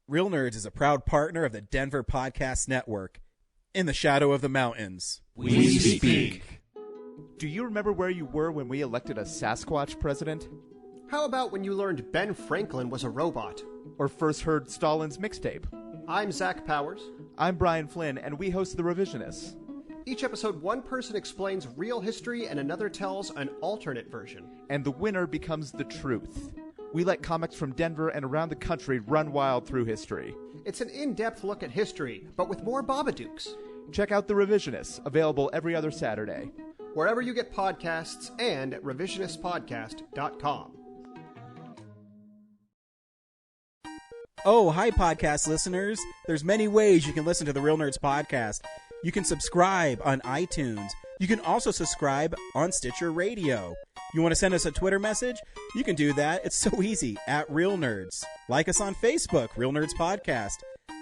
Real Nerds is a proud partner of the Denver Podcast Network. In the shadow of the mountains, we speak. Do you remember where you were when we elected a Sasquatch president? How about when you learned Ben Franklin was a robot? Or first heard Stalin's mixtape? I'm Zach Powers. I'm Brian Flynn, and we host The Revisionists. Each episode, one person explains real history and another tells an alternate version. And the winner becomes the truth. We let comics from Denver and around the country run wild through history. It's an in-depth look at history, but with more Babadooks. Check out The Revisionists, available every other Saturday. Wherever you get podcasts and at revisionistpodcast.com. Oh, hi, podcast listeners. There's many ways you can listen to the Real Nerds podcast. You can subscribe on iTunes. You can also subscribe on Stitcher Radio. You want to send us a Twitter message? You can do that. It's so easy, at Real Nerds. Like us on Facebook, Real Nerds Podcast.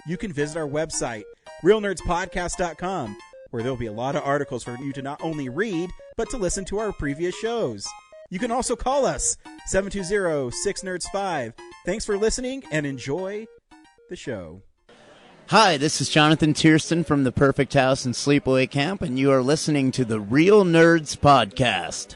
You can visit our website, realnerdspodcast.com, where there'll be a lot of articles for you to not only read, but to listen to our previous shows. You can also call us, 720-6nerds5. Thanks for listening, and enjoy the show. Hi, this is Jonathan Tiersten from The Perfect House and Sleepaway Camp, and you are listening to the Real Nerds Podcast.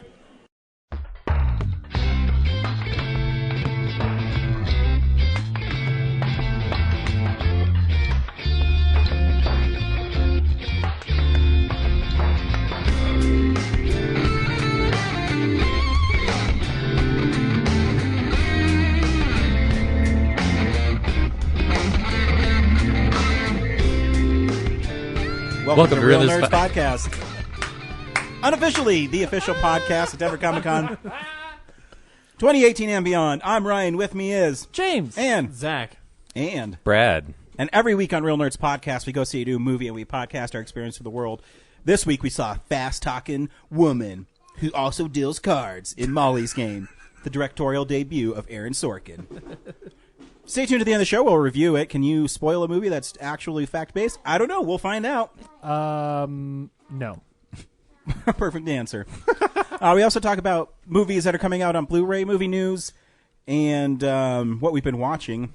Welcome to Real Nerds Podcast. Unofficially, the official podcast of Denver Comic Con 2018 and beyond. I'm Ryan. With me is James and Zach and Brad. And every week on Real Nerds Podcast, we go see a new movie and we podcast our experience of the world. This week, we saw a fast-talking woman who also deals cards in Molly's Game, the directorial debut of Aaron Sorkin. Stay tuned to the end of the show. We'll review it. Can you spoil a movie that's actually fact-based? I don't know. We'll find out. No. Perfect answer. We also talk about movies that are coming out on Blu-ray, movie news, and what we've been watching.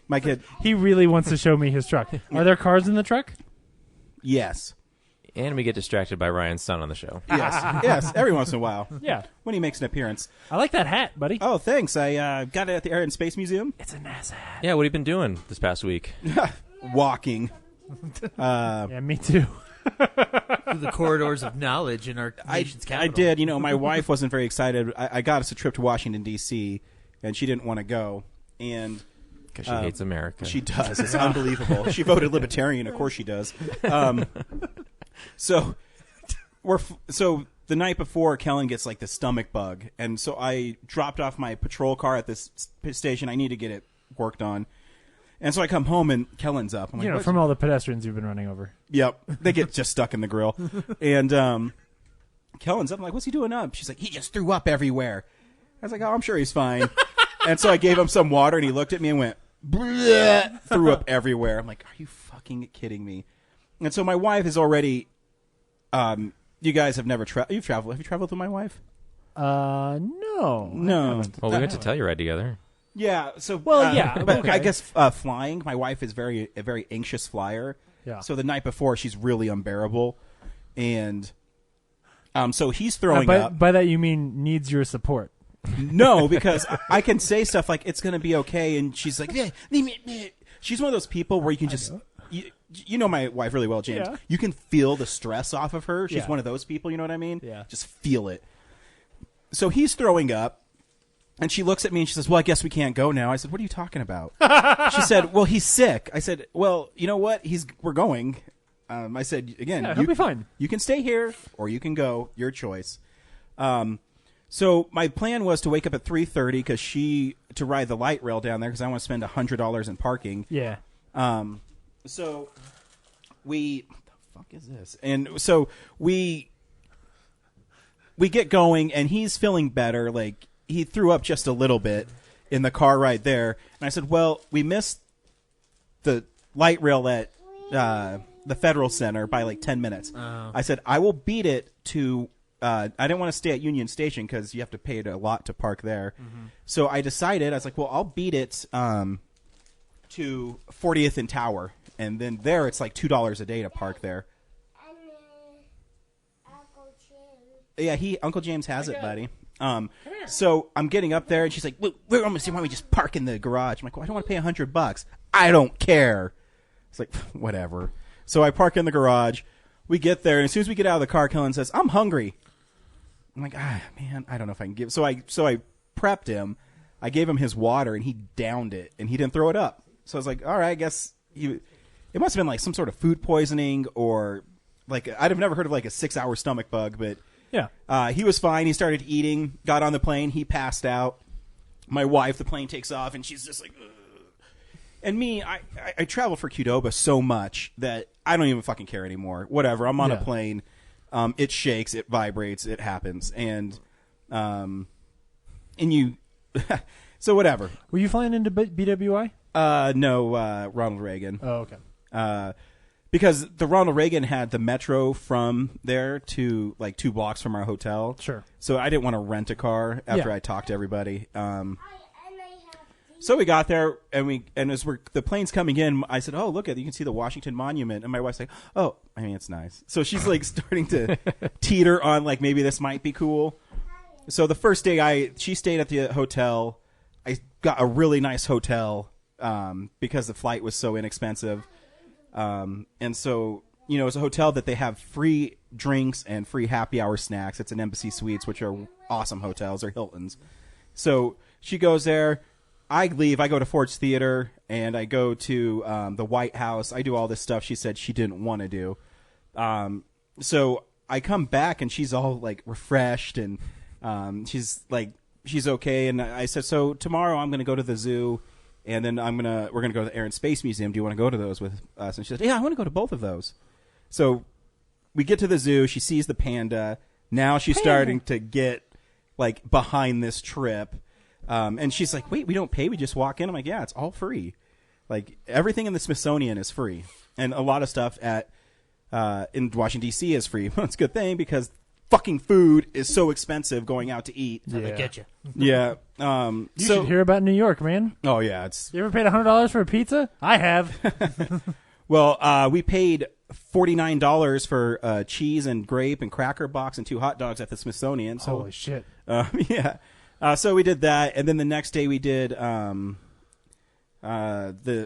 My kid. He really wants to show me his truck. Are there cars in the truck? Yes. And we get distracted by Ryan's son on the show. Yes, every once in a while. Yeah. When he makes an appearance. I like that hat, buddy. Oh, thanks. I got it at the Air and Space Museum. It's a NASA hat. Yeah, what have you been doing this past week? Walking. Yeah, me too. Through the corridors of knowledge in our nation's capital. I did. You know, my wife wasn't very excited. I got us a trip to Washington, D.C., and she didn't want to go. And because she hates America. She does. It's unbelievable. She voted Libertarian. Of course she does. So the night before, Kellen gets like the stomach bug, and so I dropped off my patrol car at this station. I need to get it worked on, and so I come home and Kellen's up. I'm like, from all the pedestrians you've been running over. Yep, they get just stuck in the grill, and Kellen's up. I'm like, what's he doing up? She's like, he just threw up everywhere. I was like, oh, I'm sure he's fine. And so I gave him some water, and he looked at me and went, bleh, threw up everywhere. I'm like, are you fucking kidding me? And so my wife is already. You guys have never traveled. You've traveled. Have you traveled with my wife? No. Well, we went to Telluride together. Yeah. So. Yeah. But okay. I guess flying. My wife is a very anxious flyer. Yeah. So the night before, she's really unbearable, and so he's throwing up. By that you mean needs your support. No, because I can say stuff like it's going to be okay, and she's like, she's one of those people where you can just. You know my wife really well, James. Yeah. You can feel the stress off of her. She's Yeah. one of those people, you know what I mean? Yeah. Just feel it. So he's throwing up, and she looks at me and she says, well, I guess we can't go now. I said, what are you talking about? She said, well, he's sick. I said, well, you know what? We're going. I said, again, he'll be fine. You can stay here or you can go. Your choice. So my plan was to wake up at 3:30 to ride the light rail down there because I want to spend $100 in parking. Yeah. So what the fuck is this? And so we get going, and he's feeling better. Like, he threw up just a little bit in the car right there. And I said, well, we missed the light rail at the Federal Center by like 10 minutes. I said, I will beat it to I didn't want to stay at Union Station because you have to pay a lot to park there. Mm-hmm. So I decided, I was like, well, I'll beat it to 40th and Tower. And then there it's like $2 a day to park there. Yeah, Uncle James has it, buddy. So I'm getting up there, and she's like, "We're almost here. Why don't we just park in the garage?" I'm like, "Well, I don't want to pay $100. I don't care." It's like, whatever. So I park in the garage. We get there, and as soon as we get out of the car, Kellen says, "I'm hungry." I'm like, man, I don't know if I can give. So I prepped him. I gave him his water, and he downed it, and he didn't throw it up. So I was like, all right, I guess it must have been like some sort of food poisoning, or like I'd have never heard of like a 6-hour stomach bug, but. Yeah. He was fine. He started eating, got on the plane. He passed out. My wife, the plane takes off, and she's just like, ugh. And me, I travel for Qdoba so much that I don't even fucking care anymore. Whatever. I'm on a plane. It shakes. It vibrates. It happens. And you, so whatever. Were you flying into BWI? No, Ronald Reagan. Oh, okay. Because the Ronald Reagan had the metro from there to like 2 blocks from our hotel. Sure. So I didn't want to rent a car after I talked to everybody. So we got there, and as the plane's coming in, I said, "Oh, look you can see the Washington Monument." And my wife's like, "Oh, I mean, it's nice." So she's like starting to teeter on like maybe this might be cool. So the first day she stayed at the hotel. I got a really nice hotel because the flight was so inexpensive. And so, it's a hotel that they have free drinks and free happy hour snacks. It's an Embassy Suites, which are awesome hotels, or Hiltons. So she goes there. I leave. I go to Ford's Theater, and I go to the White House. I do all this stuff she said she didn't want to do. So I come back, and she's all like refreshed, and she's okay. And I said, so tomorrow I'm going to go to the zoo. And then we're gonna go to the Air and Space Museum. Do you want to go to those with us? And she said, yeah, I want to go to both of those. So we get to the zoo. She sees the panda. Now she's starting to get like behind this trip. And she's like, wait, we don't pay. We just walk in. I'm like, yeah, it's all free. Like everything in the Smithsonian is free, and a lot of stuff in Washington D.C. is free. Well, it's a good thing because fucking food is so expensive going out to eat. Yeah. I get you. Yeah. You should hear about New York, man. Oh yeah, You ever paid $100 for a pizza? I have. Well, we paid $49 for cheese and grape and cracker box and 2 hot dogs at the Smithsonian. So, holy shit. Yeah. So we did that, and then the next day we did the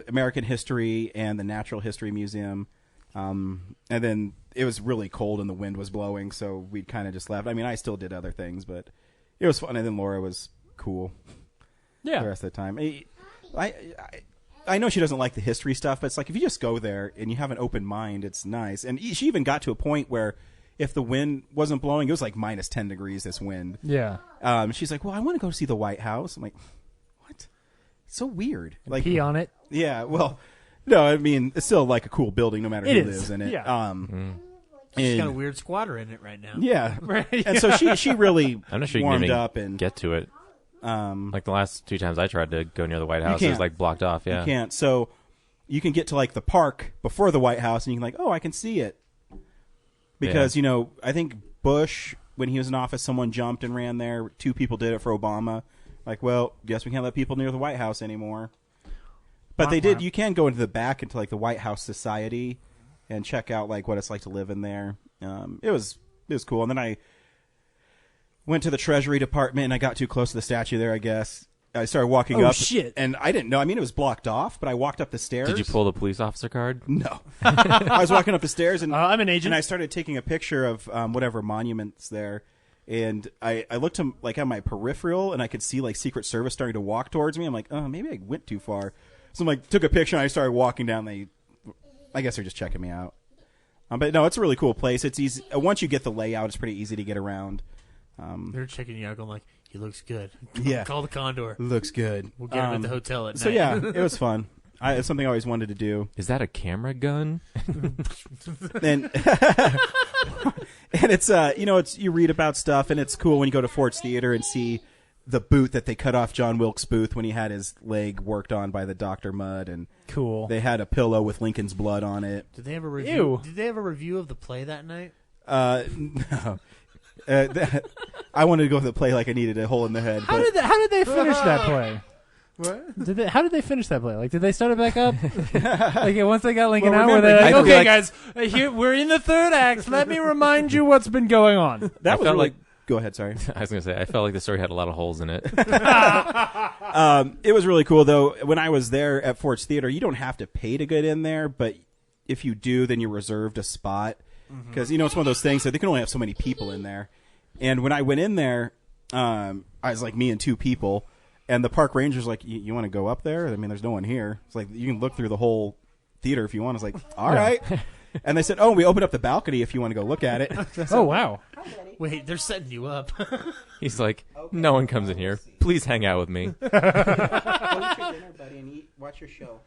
American History and the Natural History Museum. And then it was really cold and the wind was blowing, so we kind of just left. I mean, I still did other things, but it was fun. And then Laura was cool. Yeah. The rest of the time. I know she doesn't like the history stuff, but it's like if you just go there and you have an open mind, it's nice. And she even got to a point where if the wind wasn't blowing, it was like minus 10 degrees, this wind. Yeah. She's like, well, I want to go see the White House. I'm like, what? It's so weird. Like, pee on it. Yeah, well... No, I mean, it's still like a cool building no matter who lives in it. Yeah. She's got a weird squatter in it right now. Yeah. Right. And so she really I'm not sure you warmed can even up and get to it. Like the last 2 times I tried to go near the White House, it was like blocked off. Yeah. You can't. So you can get to like the park before the White House, and you can like, oh, I can see it. Because, I think Bush, when he was in office, someone jumped and ran there. 2 people did it for Obama. Like, well, guess we can't let people near the White House anymore. But they did. You can go into the back into like the White House Society and check out like what it's like to live in there. It was cool. And then I went to the Treasury Department and I got too close to the statue there. I guess I started walking up. Shit! And I didn't know. I mean, it was blocked off, but I walked up the stairs. Did you pull the police officer card? No. I was walking up the stairs and I'm an agent. And I started taking a picture of whatever monuments there. And I looked at my peripheral and I could see like Secret Service starting to walk towards me. I'm like, oh, maybe I went too far. So I'm like, took a picture and I started walking down. I guess they're just checking me out. But no, it's a really cool place. It's easy. Once you get the layout, it's pretty easy to get around. They're checking you out going like, he looks good. Yeah. Call the Condor. Looks good. We'll get him at the hotel at night. So yeah, it was fun. It's something I always wanted to do. Is that a camera gun? And and it's it's you read about stuff and it's cool when you go to Ford's Theater and see the boot that they cut off John Wilkes Booth when he had his leg worked on by the Dr. Mudd, and cool. They had a pillow with Lincoln's blood on it. Did they have a review? Ew. Did they have a review of the play that night? No. I wanted to go with the play like I needed a hole in the head. How But did they finish that play? What? How did they finish that play? Like, did they start it back up? Like, once they got Lincoln Well, out, were remember, they like, I feel okay, like- guys, here we're in the third act. Let me remind you what's been going on. that was felt really. like- Go ahead. Sorry. I was going to say, I felt like the story had a lot of holes in it. It was really cool though. When I was there at Ford's Theater, you don't have to pay to get in there, but if you do, then you're reserved a spot because it's one of those things that they can only have so many people in there. And when I went in there, I was like me and 2 people, and the park ranger's like, "You want to go up there? I mean, there's no one here. It's like you can look through the whole theater if you want." I was like, "All right." And they said, "Oh, we opened up the balcony if you want to go look at it." Oh, wow. Wait, they're setting you up. He's like, no one comes in here. Please hang out with me. Go eat your dinner, buddy, and watch your show.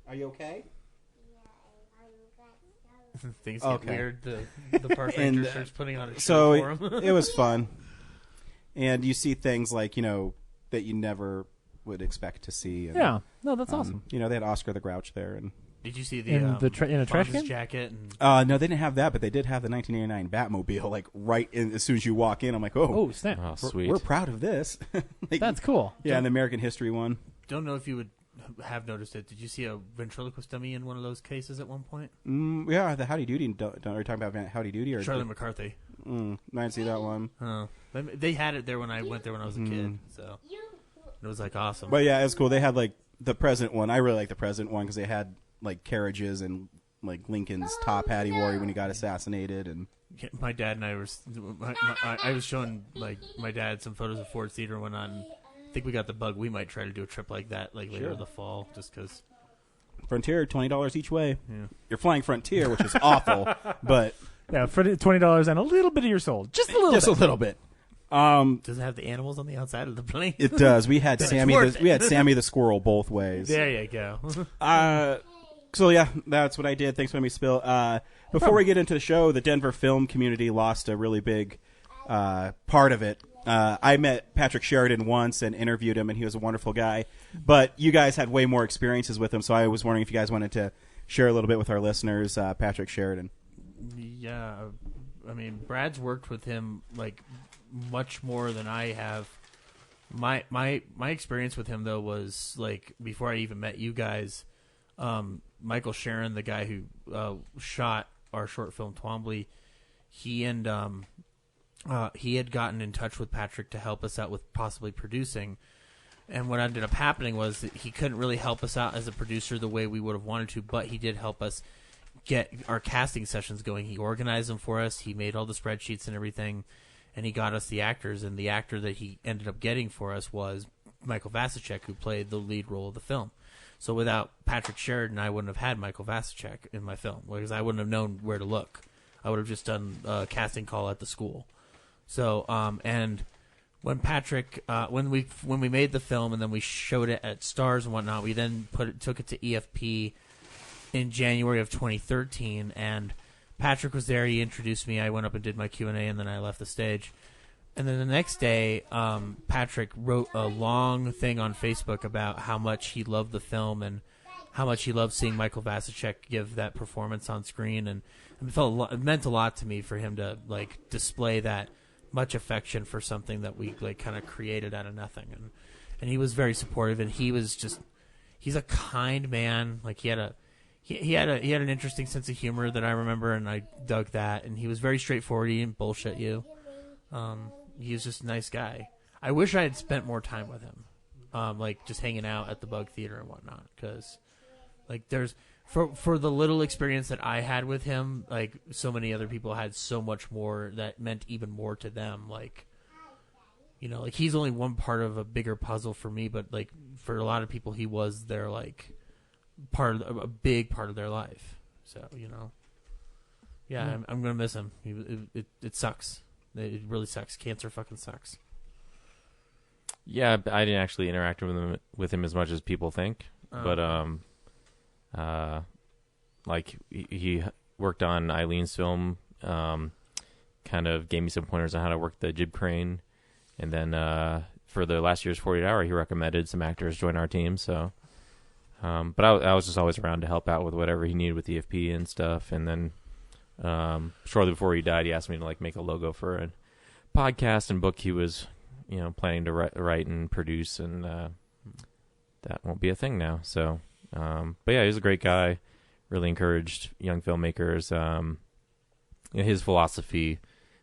Are you okay? Things get Okay. weird. The park ranger starts putting on a show So for him. it was fun, and you see things like that you never would expect to see. And, Yeah. No, that's awesome. They had Oscar the Grouch there, and Did you see In a trash Fonz's can? jacket? And no, they didn't have that, but they did have the 1989 Batmobile. Like right in, as soon as you walk in, I'm like, oh, Oh, snap. Oh, we're, sweet. we're proud of this. Like, That's cool. yeah, and the American History one. don't know if you would have noticed it. Did you see a ventriloquist dummy in one of those cases at one point? Yeah, the Howdy Doody. Are you talking about Howdy Doody or Charlie McCarthy. I didn't see that one. They had it there when I went there when I was a kid. So it was like awesome. But yeah, it was cool. They had like the president one. I really like the president one because they had like carriages and like Lincoln's top hat he wore when he got assassinated. And My dad and I were. I was showing like my dad some photos of Ford's Theater when I think we got the bug. We might try to do a trip like that like later in the fall, just because. Frontier, $20 each way. Yeah. You're flying Frontier, which is awful, but Yeah, for $20 and a little bit of your soul. Just a little bit. a little bit. Does it have the animals on the outside of the plane? It does. We had Then it's Sammy. worth it. We had Sammy the squirrel both ways. There you go. So yeah, that's what I did. Thanks for letting me spill. Before we get into the show, the Denver film community lost a really big part of it. I met Patrick Sheridan once and interviewed him, and he was a wonderful guy. But you guys had way more experiences with him, so I was wondering if you guys wanted to share a little bit with our listeners. Patrick Sheridan. Yeah, I mean, Brad's worked with him like much more than I have. My experience with him though was like before I even met you guys. Michael Sharon, the guy who shot our short film Twombly, he had gotten in touch with Patrick to help us out with possibly producing. And what ended up happening was that he couldn't really help us out as a producer the way we would have wanted to, but he did help us get our casting sessions going. He organized them for us. He made all the spreadsheets and everything, and he got us the actors. And the actor that he ended up getting for us was Michael Vasicek, who played the lead role of the film. So without Patrick Sheridan, I wouldn't have had Michael Vasicek in my film because I wouldn't have known where to look. I would have just done a casting call at the school. So, and when Patrick, when we made the film and then we showed it at Stars and whatnot, we then took it to EFP in January of 2013, and Patrick was there. He introduced me. I went up and did my Q&A, and then I left the stage. And then the next day, Patrick wrote a long thing on Facebook about how much he loved the film and how much he loved seeing Michael Vasicek give that performance on screen, and it meant a lot to me for him to like display that much affection for something that we like kind of created out of nothing. And he was very supportive, and he's a kind man. Like he had an interesting sense of humor that I remember, and I dug that. And he was very straightforward. He didn't bullshit you. He was just a nice guy. I wish I had spent more time with him, like just hanging out at the Bug Theater and whatnot. Because, like, there's for the little experience that I had with him, like so many other people had so much more that meant even more to them. Like, you know, like he's only one part of a bigger puzzle for me, but like for a lot of people, he was their like a big part of their life. So you know, yeah, I'm gonna miss him. It sucks. It really sucks. Cancer fucking sucks. Yeah, I didn't actually interact with him as much as people think. But like he worked on Eileen's film, kind of gave me some pointers on how to work the jib crane, and then for the last year's 48 Hour, he recommended some actors join our team. So, but I was just always around to help out with whatever he needed with EFP and stuff, and then. Shortly before he died, he asked me to like make a logo for a podcast and book he was, planning to write and produce, and that won't be a thing now. So, but yeah, he was a great guy. Really encouraged young filmmakers. His philosophy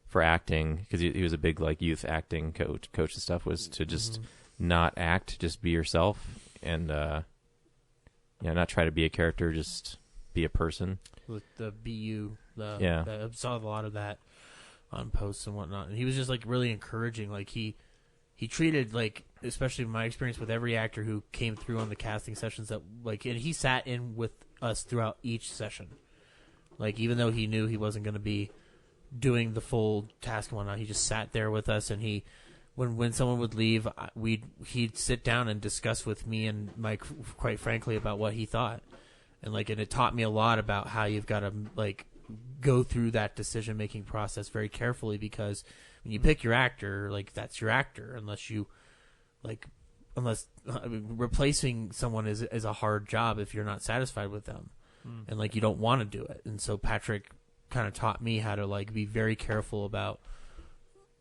for acting, because he was a big youth acting coach and stuff, was to just not act, just be yourself, and not try to be a character, just be a person. With the BU, yeah, I saw a lot of that on posts and whatnot, and he was just really encouraging. He treated especially in my experience with every actor who came through on the casting sessions, that and he sat in with us throughout each session. Even though he knew he wasn't going to be doing the full task and whatnot, he just sat there with us, and when someone would leave, he'd sit down and discuss with me and Mike, quite frankly, about what he thought, and it taught me a lot about how you've got to go through that decision making process very carefully, because when you pick your actor, that's your actor, replacing someone is a hard job if you're not satisfied with them, and you don't want to do it. And so Patrick kind of taught me how to be very careful about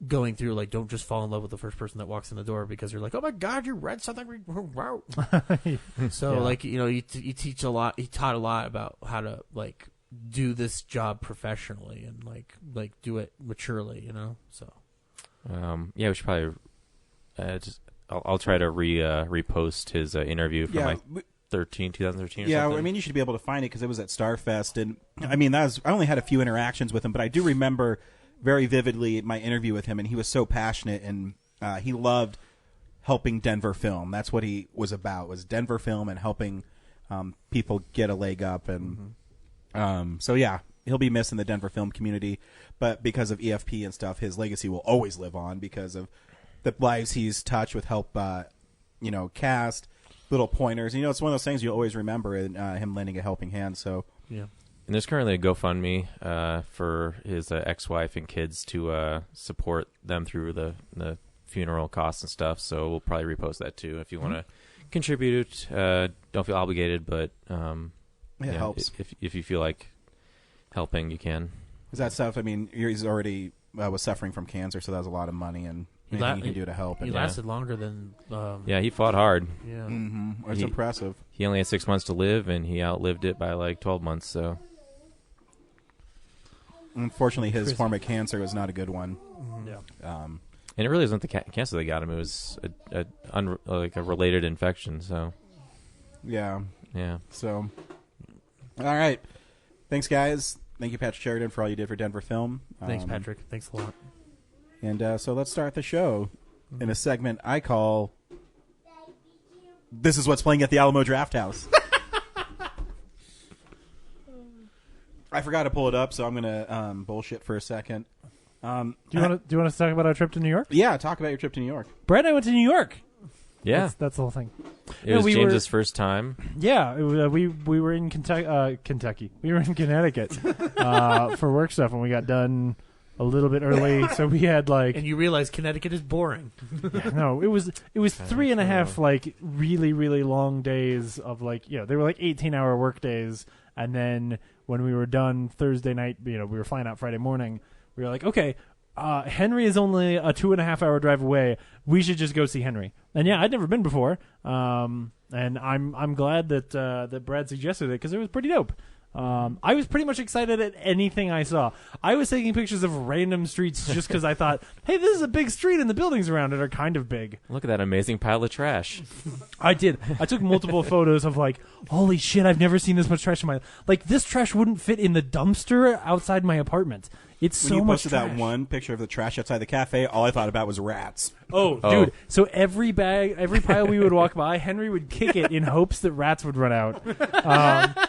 going through, don't just fall in love with the first person that walks in the door because you're oh my god, you read something. So you teach a lot. He taught a lot about how to do this job professionally and do it maturely. So yeah, we should probably I'll try to repost his interview from 2013 or yeah, something. I mean, you should be able to find it because it was at Starfest, and I mean, I only had a few interactions with him, but I do remember very vividly my interview with him, and he was so passionate, and he loved helping Denver film. That's what he was about, was Denver film and helping people get a leg up, and so yeah, he'll be missed in the Denver film community, but because of EFP and stuff, his legacy will always live on because of the lives he's touched with help, cast, little pointers. It's one of those things you'll always remember, in him lending a helping hand. So yeah. And there's currently a GoFundMe for his ex-wife and kids to support them through the funeral costs and stuff. So we'll probably repost that too if you want to contribute. Don't feel obligated, but it helps. If you feel like helping, you can. Is that stuff? I mean, he's already was suffering from cancer, so that was a lot of money, and anything you can do to help. He lasted longer than. Yeah, he fought hard. Yeah, it's impressive. He only had 6 months to live, and he outlived it by 12 months. So, unfortunately, his form of cancer was not a good one. Yeah. And it really wasn't the cancer that got him; it was a related infection. So, yeah. So, all right. Thanks, guys. Thank you, Patrick Sheridan, for all you did for Denver Film. Thanks, Patrick. Thanks a lot. And so let's start the show in a segment I call "This is What's Playing at the Alamo Drafthouse." I forgot to pull it up, so I'm gonna bullshit for a second. Do you want to talk about our trip to New York? Yeah, talk about your trip to New York. Brad and I went to New York. yeah, That's the whole thing. it was James's first time. Yeah, we were in Kentucky. We were in Connecticut for work stuff, and we got done a little bit early. So we had and you realize Connecticut is boring. no, it was 3.5 really really long days of they were 18-hour work days, and then when we were done Thursday night, we were flying out Friday morning. We were like, okay, Henry is only a 2.5-hour drive away. We should just go see Henry. And yeah, I'd never been before, and I'm glad that Brad suggested it because it was pretty dope. I was pretty much excited at anything I saw. I was taking pictures of random streets just because I thought, hey, this is a big street and the buildings around it are kind of big. Look at that amazing pile of trash. I did. I took multiple photos of holy shit, I've never seen this much trash in my life. This trash wouldn't fit in the dumpster outside my apartment. It's when so you much posted trash. that one picture of the trash outside the cafe, all I thought about was rats. Oh, dude. So every pile we would walk by, Henry would kick it in hopes that rats would run out.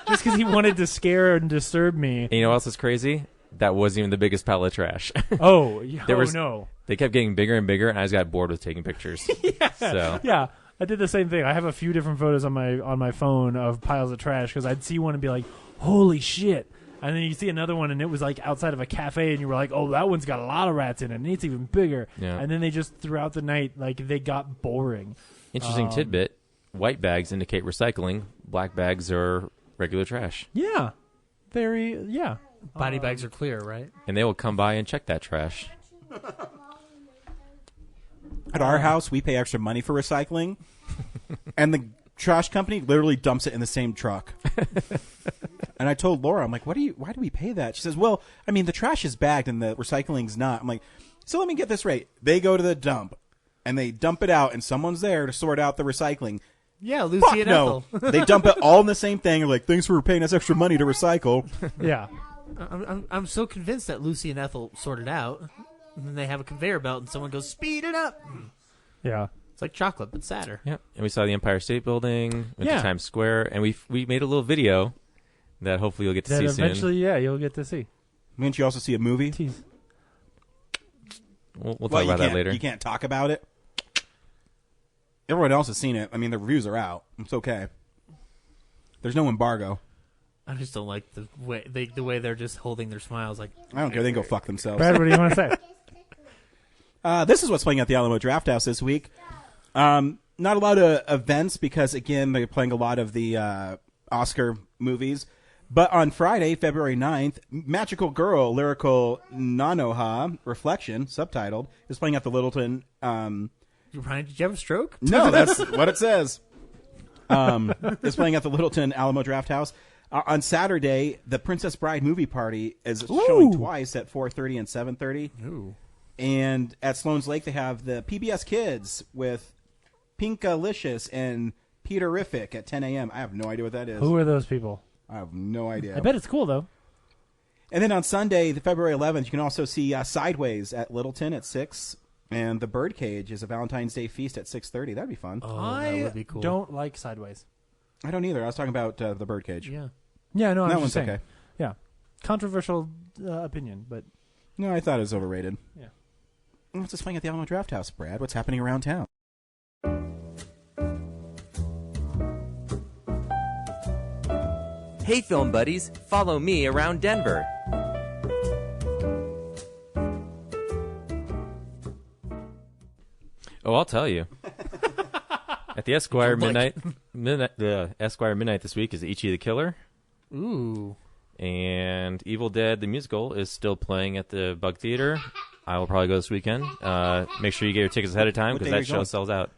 Just because he wanted to scare and disturb me. And you know what else is crazy? That wasn't even the biggest pile of trash. Oh, no. They kept getting bigger and bigger, and I just got bored with taking pictures. Yeah. So. Yeah. I did the same thing. I have a few different photos on my phone of piles of trash because I'd see one and be like, holy shit. And then you see another one, and it was outside of a cafe, and you were like, "Oh, that one's got a lot of rats in it, and it's even bigger." Yeah. And then they just throughout the night, they got boring. Interesting tidbit: white bags indicate recycling. Black bags are regular trash. Yeah, Body bags are clear, right? And they will come by and check that trash. At our house, we pay extra money for recycling, and the trash company literally dumps it in the same truck. And I told Laura, I'm like, why do we pay that? She says, well, I mean, the trash is bagged and the recycling's not. I'm like, so let me get this right. They go to the dump, and they dump it out, and someone's there to sort out the recycling. Yeah, Lucy Fuck and no. Ethel. They dump it all in the same thing. They're like, thanks for paying us extra money to recycle. Yeah. I'm so convinced that Lucy and Ethel sort it out, and then they have a conveyor belt, and someone goes, speed it up. Yeah. It's like chocolate, but sadder. Yeah, and we saw the Empire State Building, went Yeah. to Times Square, and we made a little video that hopefully you'll get to That see eventually, yeah, you'll get to see. Didn't you also see a movie? Tease. soon. We'll Well, talk about that later. You can't talk about it. Everyone else has seen it. I mean, the reviews are out. It's okay. There's no embargo. I just don't like the way they're just holding their smiles. Like, I don't care. They can go fuck themselves. Brad, what do you want to say? This is what's playing at the Alamo Drafthouse this week. Not a lot of events because, again, they're playing a lot of the Oscar movies. But on Friday, February 9th, Magical Girl, Lyrical Nanoha, Reflection, subtitled, is playing at the Littleton. Ryan, did you have a stroke? No, that's what it says. It's playing at the Littleton Alamo Drafthouse. On Saturday, the Princess Bride movie party is showing twice at 4:30 and 7:30. Ooh. And at Sloan's Lake, they have the PBS Kids with Pinkalicious and Peterific at 10 a.m. I have no idea what that is. Who are those people? I have no idea. I bet it's cool, though. And then on Sunday, the February 11th, you can also see Sideways at Littleton at 6. And the Birdcage is a Valentine's Day feast at 6:30. That'd be fun. Oh, I that would be cool. don't like Sideways. I don't either. I was talking about the Birdcage. Yeah. Yeah, no, I'm That just one's saying. okay. Yeah. Controversial opinion, but No, I thought it was overrated. yeah. What's this playing at the Alamo Drafthouse, Brad? What's happening around town? Hey, film buddies, follow me around Denver. Oh, I'll tell you. At the Esquire Esquire Midnight this week is Ichi the Killer, Ooh. and Evil Dead the musical is still playing at the Bug Theater. I will probably go this weekend. Make sure you get your tickets ahead of time What because day are that you show going? sells out.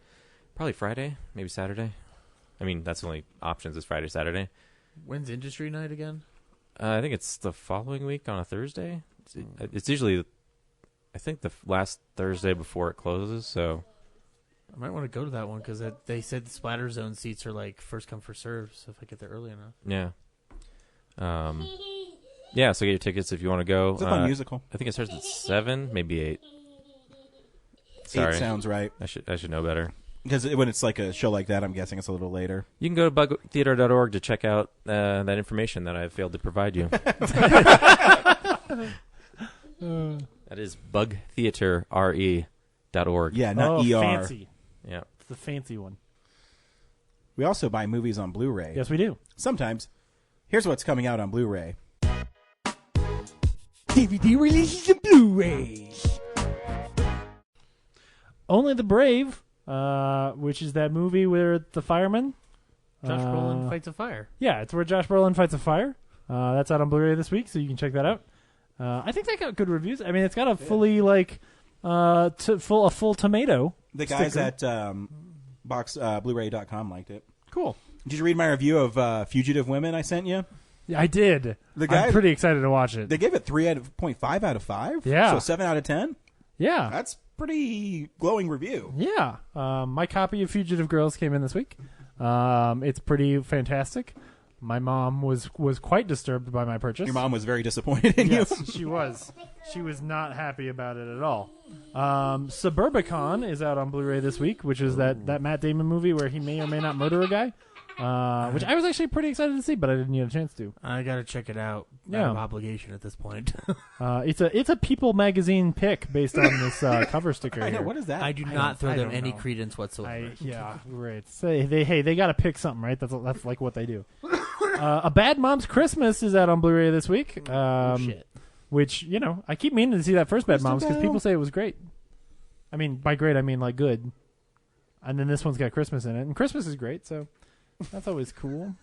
Probably Friday, maybe Saturday. I mean, that's the only options is Friday, Saturday. When's industry night again? I think it's the following week on a Thursday. It's usually, I think, the last Thursday before it closes. So I might want to go to that one because they said the Splatter Zone seats are like first come first serve. So if I get there early enough. yeah, yeah. So get your tickets if you want to go. It's a fun musical. I think it starts at 7, maybe 8. Sorry, 8 sounds right. I should know better. Because when it's like a show like that, I'm guessing it's a little later. You can go to bugtheater.org to check out that information that I failed to provide you. That is bugtheaterre.org. Yeah, not oh, ER. fancy. Yeah. It's the fancy one. We also buy movies on Blu-ray. Yes, we do. Sometimes. Here's what's coming out on Blu-ray. DVD releases and Blu-rays. Only the Brave, which is that movie where the fireman. Josh Brolin fights a fire. Yeah, it's where Josh Brolin fights a fire. That's out on Blu-ray this week, so you can check that out. I think that got good reviews. I mean, it's got a fully a full tomato. The guys sticker. at Blu-ray.com liked it. Cool. Did you read my review of Fugitive Women I sent you? Yeah, I did. I'm pretty excited to watch it. They gave it 3.5 out of 5. Yeah. So 7 out of 10. Yeah. That's pretty glowing review. Yeah. My copy of Fugitive Girls came in this week. It's pretty fantastic. My mom was quite disturbed by my purchase. Your mom was very disappointed in Yes, you. she was. She was not happy about it at all. Suburbicon is out on Blu-ray this week, which is that Matt Damon movie where he may or may not murder a guy, which I was actually pretty excited to see, but I didn't get a chance to. I gotta check it out. Yeah. Out of obligation at this point. It's a People magazine pick based on this cover sticker. I know, here. what is that? I do not throw I them don't any know. credence whatsoever. Yeah, right. So they got to pick something, right? That's like what they do. A Bad Mom's Christmas is out on Blu-ray this week. Shit. Which, I keep meaning to see that first Bad Crystal Moms because Bell. people say it was great. I mean, by great, I mean like good. And then this one's got Christmas in it. And Christmas is great, so that's always cool.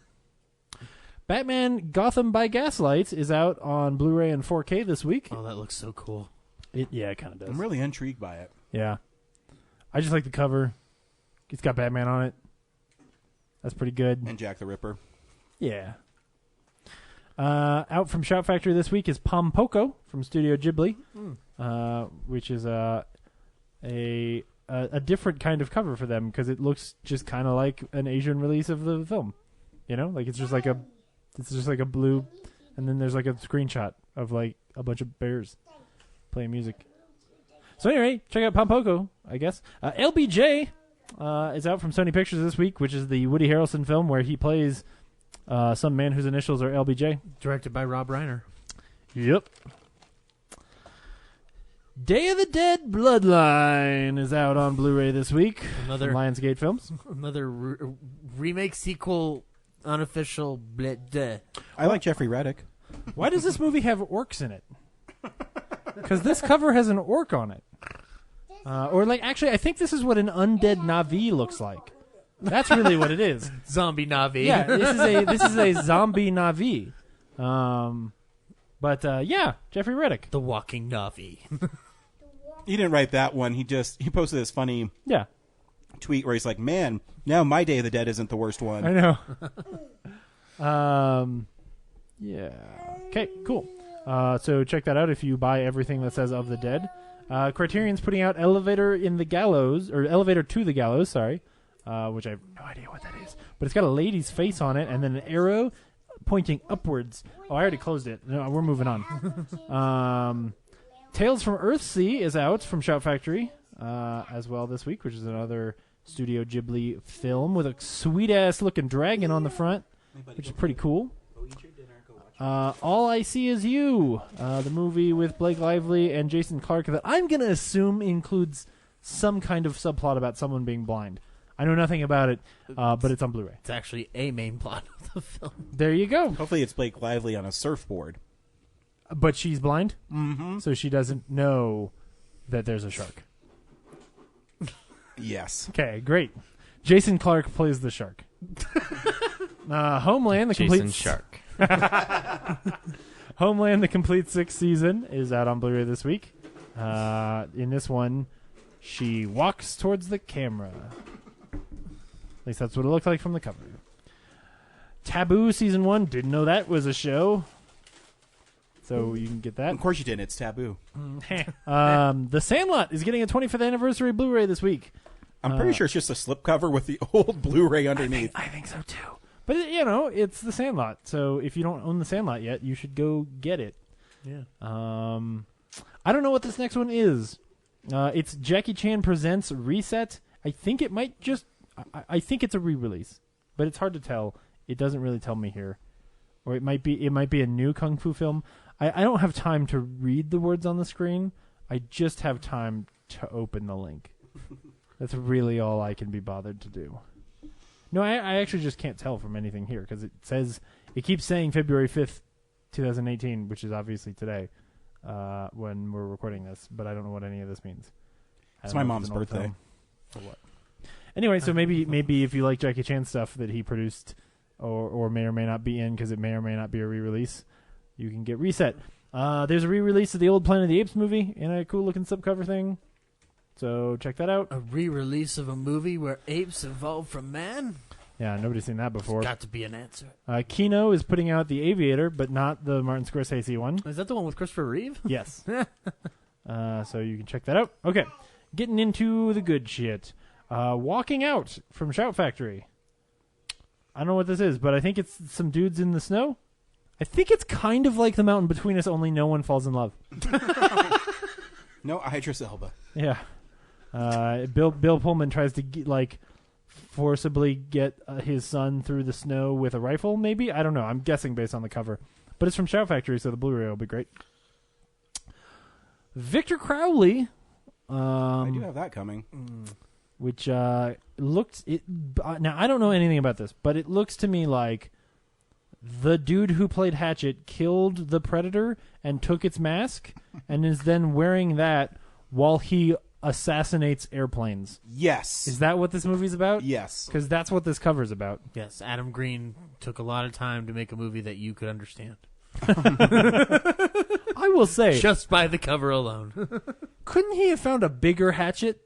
Batman Gotham by Gaslight is out on Blu-ray and 4K this week. Oh, that looks so cool. It kind of does. I'm really intrigued by it. Yeah. I just like the cover. It's got Batman on it. That's pretty good. And Jack the Ripper. Yeah. Out from Shout Factory this week is Pompoko from Studio Ghibli, which is a different kind of cover for them because it looks just kind of like an Asian release of the film. You know, like it's just like a blue, and then there's like a screenshot of like a bunch of bears playing music. So anyway, check out Pompoko, I guess. LBJ is out from Sony Pictures this week, which is the Woody Harrelson film where he plays some man whose initials are LBJ. Directed by Rob Reiner. Yep. Day of the Dead Bloodline is out on Blu-ray this week. Another from Lionsgate Films. Another remake, sequel, unofficial. Bleh. I like Jeffrey Reddick. Why does this movie have orcs in it? Because this cover has an orc on it. Or like, actually, I think this is what an undead Na'vi looks like. That's really what it is. Zombie Na'vi. Yeah, this is a zombie Na'vi. But yeah, Jeffrey Reddick. The Walking Na'vi. He didn't write that one. He posted this funny tweet where he's like, "Man, now my Day of the Dead isn't the worst one." I know. Yeah. Okay, cool. So check that out if you buy everything that says Of the Dead. Criterion's putting out Elevator to the Gallows, sorry, which I have no idea what that is. But it's got a lady's face on it and then an arrow pointing upwards. Oh, I already closed it. No, we're moving on. Tales from Earthsea is out from Shout Factory as well this week, which is another Studio Ghibli film with a sweet-ass looking dragon on the front, which is pretty cool. All I See Is You, the movie with Blake Lively and Jason Clarke that I'm going to assume includes some kind of subplot about someone being blind. I know nothing about it, but it's on Blu-ray. It's actually a main plot of the film. There you go. Hopefully it's Blake Lively on a surfboard. But she's blind? Mm-hmm. So she doesn't know that there's a shark. Yes. Okay, great. Jason Clarke plays the shark. Homeland, the Jason complete Shark. Homeland, the complete sixth season, is out on Blu-ray this week. In this one, she walks towards the camera. At least that's what it looked like from the cover. Taboo season 1, didn't know that was a show. So you can get that. Of course you didn't. It's taboo. The Sandlot is getting a 25th anniversary Blu-ray this week. I'm pretty sure it's just a slipcover with the old Blu-ray underneath. I think so too. But, it's The Sandlot. So if you don't own The Sandlot yet, you should go get it. Yeah. I don't know what this next one is. It's Jackie Chan Presents Reset. I think it might just... I think it's a re-release. But it's hard to tell. It doesn't really tell me here. Or it might be a new Kung Fu film. I don't have time to read the words on the screen. I just have time to open the link. That's really all I can be bothered to do. No, I actually just can't tell from anything here because it keeps saying February 5th, 2018, which is obviously today when we're recording this, but I don't know what any of this means. It's my mom's birthday. Or what? Anyway, so maybe if you like Jackie Chan stuff that he produced or may or may not be in because it may or may not be a re-release, you can get Reset. There's a re-release of the old Planet of the Apes movie in a cool-looking subcover thing. So check that out. A re-release of a movie where apes evolved from man? Yeah, nobody's seen that before. Got to be an answer. Kino is putting out The Aviator, but not the Martin Scorsese one. Is that the one with Christopher Reeve? Yes. So you can check that out. Okay, getting into the good shit. Walking Out from Shout Factory. I don't know what this is, but I think it's some dudes in the snow. I think it's kind of like The Mountain Between Us, only no one falls in love. No Idris Elba. Yeah. Bill Pullman tries to forcibly get his son through the snow with a rifle, maybe? I don't know. I'm guessing based on the cover. But it's from Shout Factory, so the Blu-ray will be great. Victor Crowley. I do have that coming. Which looked... now, I don't know anything about this, but it looks to me like the dude who played Hatchet killed the Predator and took its mask and is then wearing that while he assassinates airplanes. Yes. Is that what this movie's about? Yes. Because that's what this cover's about. Yes, Adam Green took a lot of time to make a movie that you could understand. I will say... Just by the cover alone. Couldn't he have found a bigger hatchet?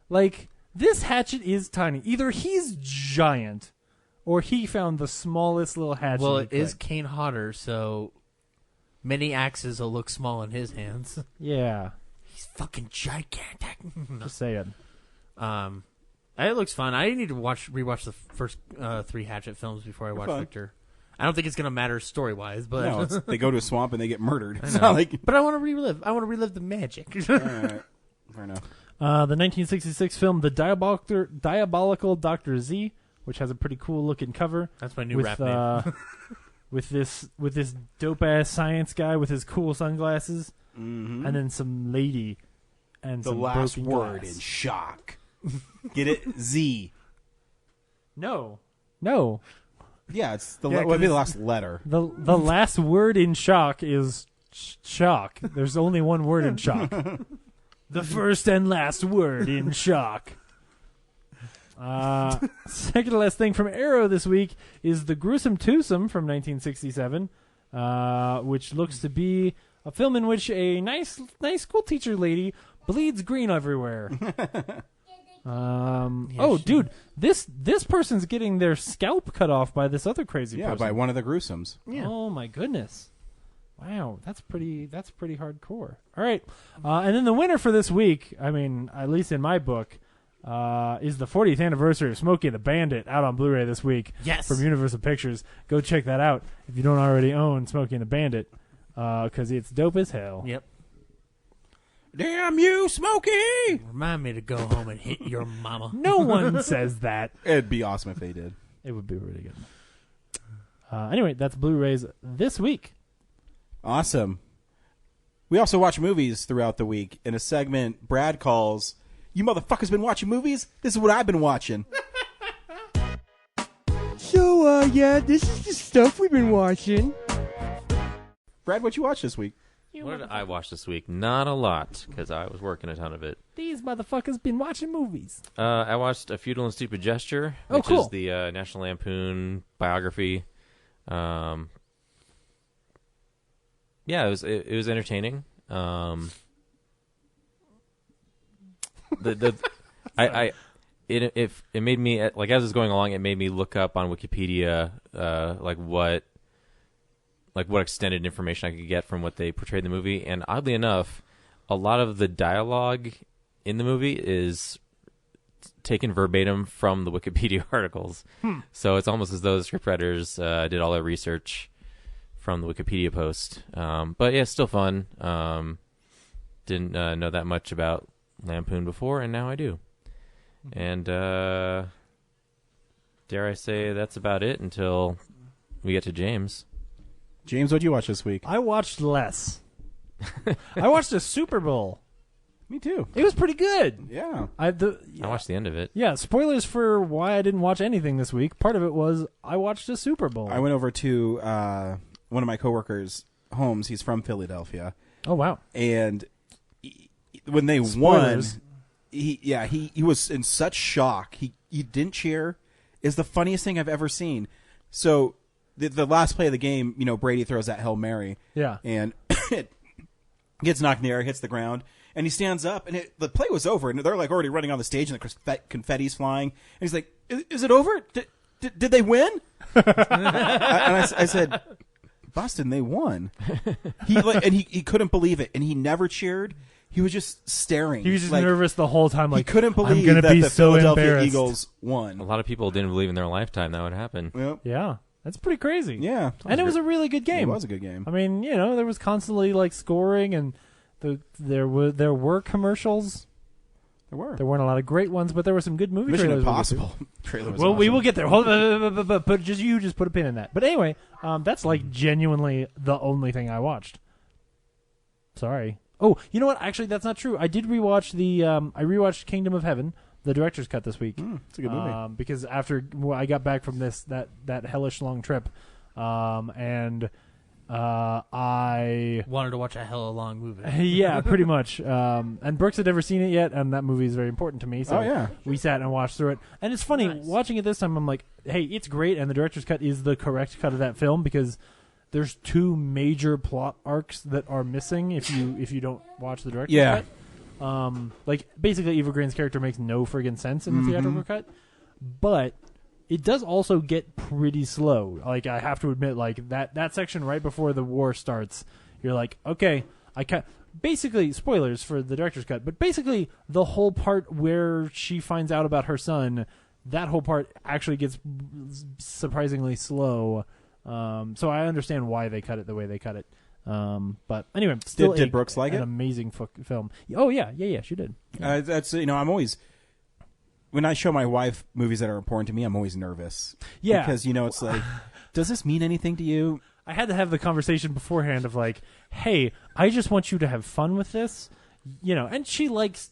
Like, This hatchet is tiny. Either he's giant, or he found the smallest little hatchet. Well, he it is could. Kane Hodder, so many axes will look small in his hands. Yeah. He's fucking gigantic. Just saying. It looks fun. I need to rewatch the first 3 Hatchet films before I watch fun. Victor. I don't think it's gonna matter story wise, but No, they go to a swamp and they get murdered. It's not like. but I want to relive. I want to relive the magic. All right. Fair enough. The 1966 film The Diabolical Dr. Z, which has a pretty cool looking cover. That's my new with, rap name. with this dope ass science guy with his cool sunglasses, Mm-hmm. and then some lady and The some last broken word glass. in shock. Get it? Z. No. Yeah, it's the Yeah, what would be the 'cause last letter. The last word in shock is shock. There's only one word in shock. The first and last word in shock. Second to last thing from Arrow this week is The Gruesome Twosome from 1967, which looks to be a film in which a nice school teacher lady bleeds green everywhere. Dude, this person's getting their scalp cut off by this other crazy Yeah, person. by one of the gruesomes. Yeah. Oh my goodness. Wow, that's pretty hardcore. All right. And then the winner for this week, I mean, at least in my book, is the 40th anniversary of Smokey and the Bandit out on Blu-ray this week. Yes. From Universal Pictures. Go check that out if you don't already own Smokey and the Bandit, because it's dope as hell. Yep. Damn you, Smokey! Remind me to go home and hit your mama. No one says that. It'd be awesome if they did. It would be really good. Anyway, that's Blu-rays this week. Awesome. We also watch movies throughout the week in a segment Brad calls, "You motherfuckers been watching movies? This is what I've been watching." So, this is the stuff we've been watching. Brad, what you watch this week? What did I watch this week? Not a lot, because I was working a ton of it. These motherfuckers been watching movies. I watched A Futile and Stupid Gesture, Oh, which cool. is the National Lampoon biography. Yeah, it was entertaining. It made me, like, as it was going along, it made me look up on Wikipedia what extended information I could get from what they portrayed in the movie. And oddly enough, a lot of the dialogue in the movie is taken verbatim from the Wikipedia articles. So it's almost as though the scriptwriters did all their research from the Wikipedia post. But yeah, still fun. Didn't know that much about Lampoon before, and now I do. And dare I say that's about it until we get to James. James, what'd you watch this week? I watched less. I watched a Super Bowl. Me too. It was pretty good. Yeah. I watched the end of it. Yeah, spoilers for why I didn't watch anything this week. Part of it was I watched a Super Bowl. I went over to one of my coworkers' homes. He's from Philadelphia. Oh, wow. And when they Spoilers. won, he was in such shock. He didn't cheer. Is the funniest thing I've ever seen. So the last play of the game, Brady throws that Hail Mary. Yeah. And it gets knocked in the air, hits the ground, and he stands up, and the play was over, and they're like already running on the stage, and the confetti's flying, and he's like, "Is it over? Did they win?" I said, "Boston, they won." He couldn't believe it, and he never cheered. He was just staring. He was just nervous the whole time. Like, he couldn't believe I'm gonna that be the so Philadelphia embarrassed. Eagles won. A lot of people didn't believe in their lifetime that would happen. Yep. Yeah, that's pretty crazy. Yeah. And it was a really good game. It was a good game. I mean, there was constantly like scoring, and there were commercials. There weren't a lot of great ones, but there were some good movie Mission trailers. Impossible trailer was Well, awesome. we will get there. Hold on, but just put a pin in that. But anyway, that's like genuinely the only thing I watched. Sorry. Oh, you know what? Actually, that's not true. I did rewatch I rewatched Kingdom of Heaven, the director's cut this week. It's a good movie. Because after I got back from that hellish long trip, and I wanted to watch a hella long movie. yeah, pretty much. And Brooks had never seen it yet, and that movie is very important to me. So Oh, yeah. we sat and watched through it. And it's funny, watching it this time, I'm like, hey, it's great, and the director's cut is the correct cut of that film because there's two major plot arcs that are missing if you don't watch the director's Yeah. cut. Like, basically, Eva Green's character makes no friggin' sense in the theatrical cut, but it does also get pretty slow. Like, I have to admit, like, that section right before the war starts, you're like, okay, I can't... Basically, spoilers for the director's cut, but basically, the whole part where she finds out about her son, that whole part actually gets surprisingly slow. So I understand why they cut it the way they cut it. But anyway, still did Brooks like an it? amazing film. Oh yeah, she did. Yeah. That's I'm always when I show my wife movies that are important to me, I'm always nervous. Yeah, because it's like, does this mean anything to you? I had to have the conversation beforehand of like, hey, I just want you to have fun with this, And she likes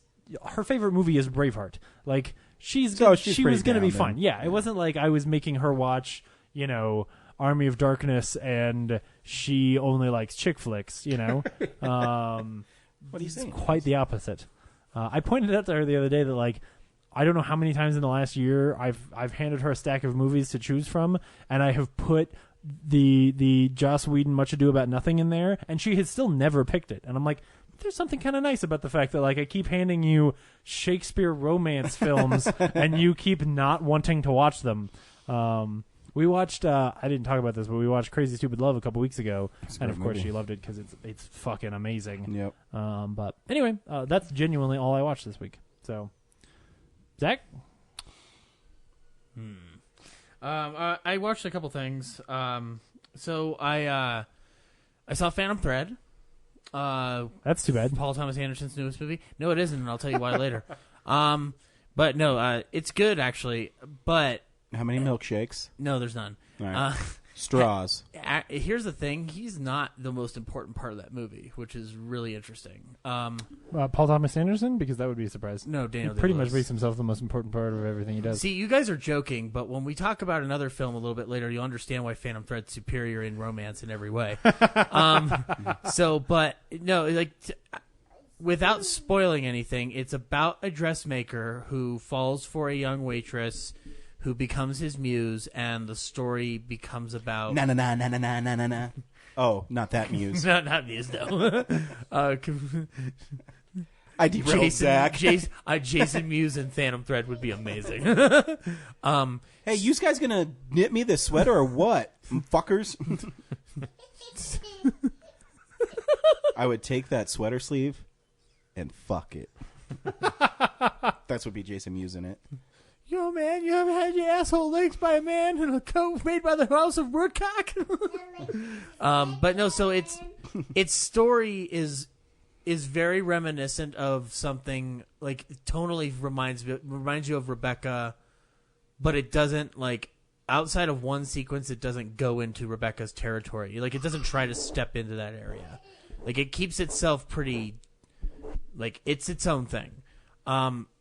her favorite movie is Braveheart. Like she was going to be fun. Yeah, it wasn't like I was making her watch, Army of Darkness and she only likes chick flicks, What are you saying? It's quite the opposite. I pointed out to her the other day that like I don't know how many times in the last year I've handed her a stack of movies to choose from, and I have put the Joss Whedon Much Ado About Nothing in there, and she has still never picked it. And I'm like, there's something kind of nice about the fact that like I keep handing you Shakespeare romance films and you keep not wanting to watch them. We watched I didn't talk about this, but we watched Crazy Stupid Love a couple weeks ago, and of course she loved it because it's fucking amazing. Yep. But anyway, that's genuinely all I watched this week. So Zach? I watched a couple things. So I saw Phantom Thread. That's too bad. Paul Thomas Anderson's newest movie. No, it isn't, and I'll tell you why later. But no, it's good actually. But how many milkshakes? No, there's none. All right. Straws. Here's the thing: he's not the most important part of that movie, which is really interesting. Paul Thomas Anderson, because that would be a surprise. No, Daniel. He pretty much makes himself the most important part of everything he does. See, you guys are joking, but when we talk about another film a little bit later, you'll understand why Phantom Thread's superior in romance in every way. But no, like. Without spoiling anything, it's about a dressmaker who falls for a young waitress who becomes his muse, and the story becomes about... Na. Oh, not that muse. not muse, no. I derailed Zach. Jason Mewes and Phantom Thread would be amazing. Hey, you guys gonna knit me this sweater or what, fuckers? I would take that sweater sleeve and fuck it. That's what be Jason Mewes in it. Yo, man, you ever had your asshole licked by a man in a coat made by the House of Woodcock? But no, so its story is very reminiscent of something like tonally reminds you of Rebecca, but it doesn't like outside of one sequence. It doesn't go into Rebecca's territory. Like it doesn't try to step into that area. Like it keeps itself pretty. Like it's its own thing.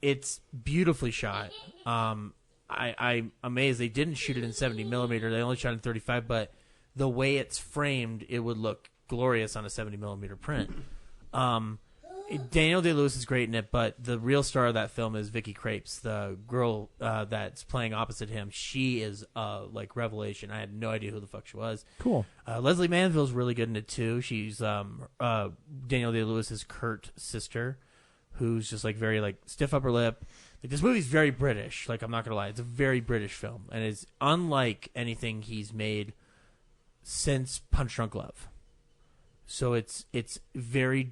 It's beautifully shot. I'm amazed they didn't shoot it in 70 millimeter. They only shot in 35, but the way it's framed, it would look glorious on a 70 millimeter print. Daniel Day-Lewis is great in it, but the real star of that film is Vicky Krieps, the girl that's playing opposite him. She is like revelation. I had no idea who the fuck she was. Cool. Leslie Manville's really good in it too. She's Daniel Day-Lewis's Kurt sister, who's just like very like stiff upper lip. Like this movie's very British. Like I'm not gonna lie, it's a very British film, and it's unlike anything he's made since Punch Drunk Love. So it's very.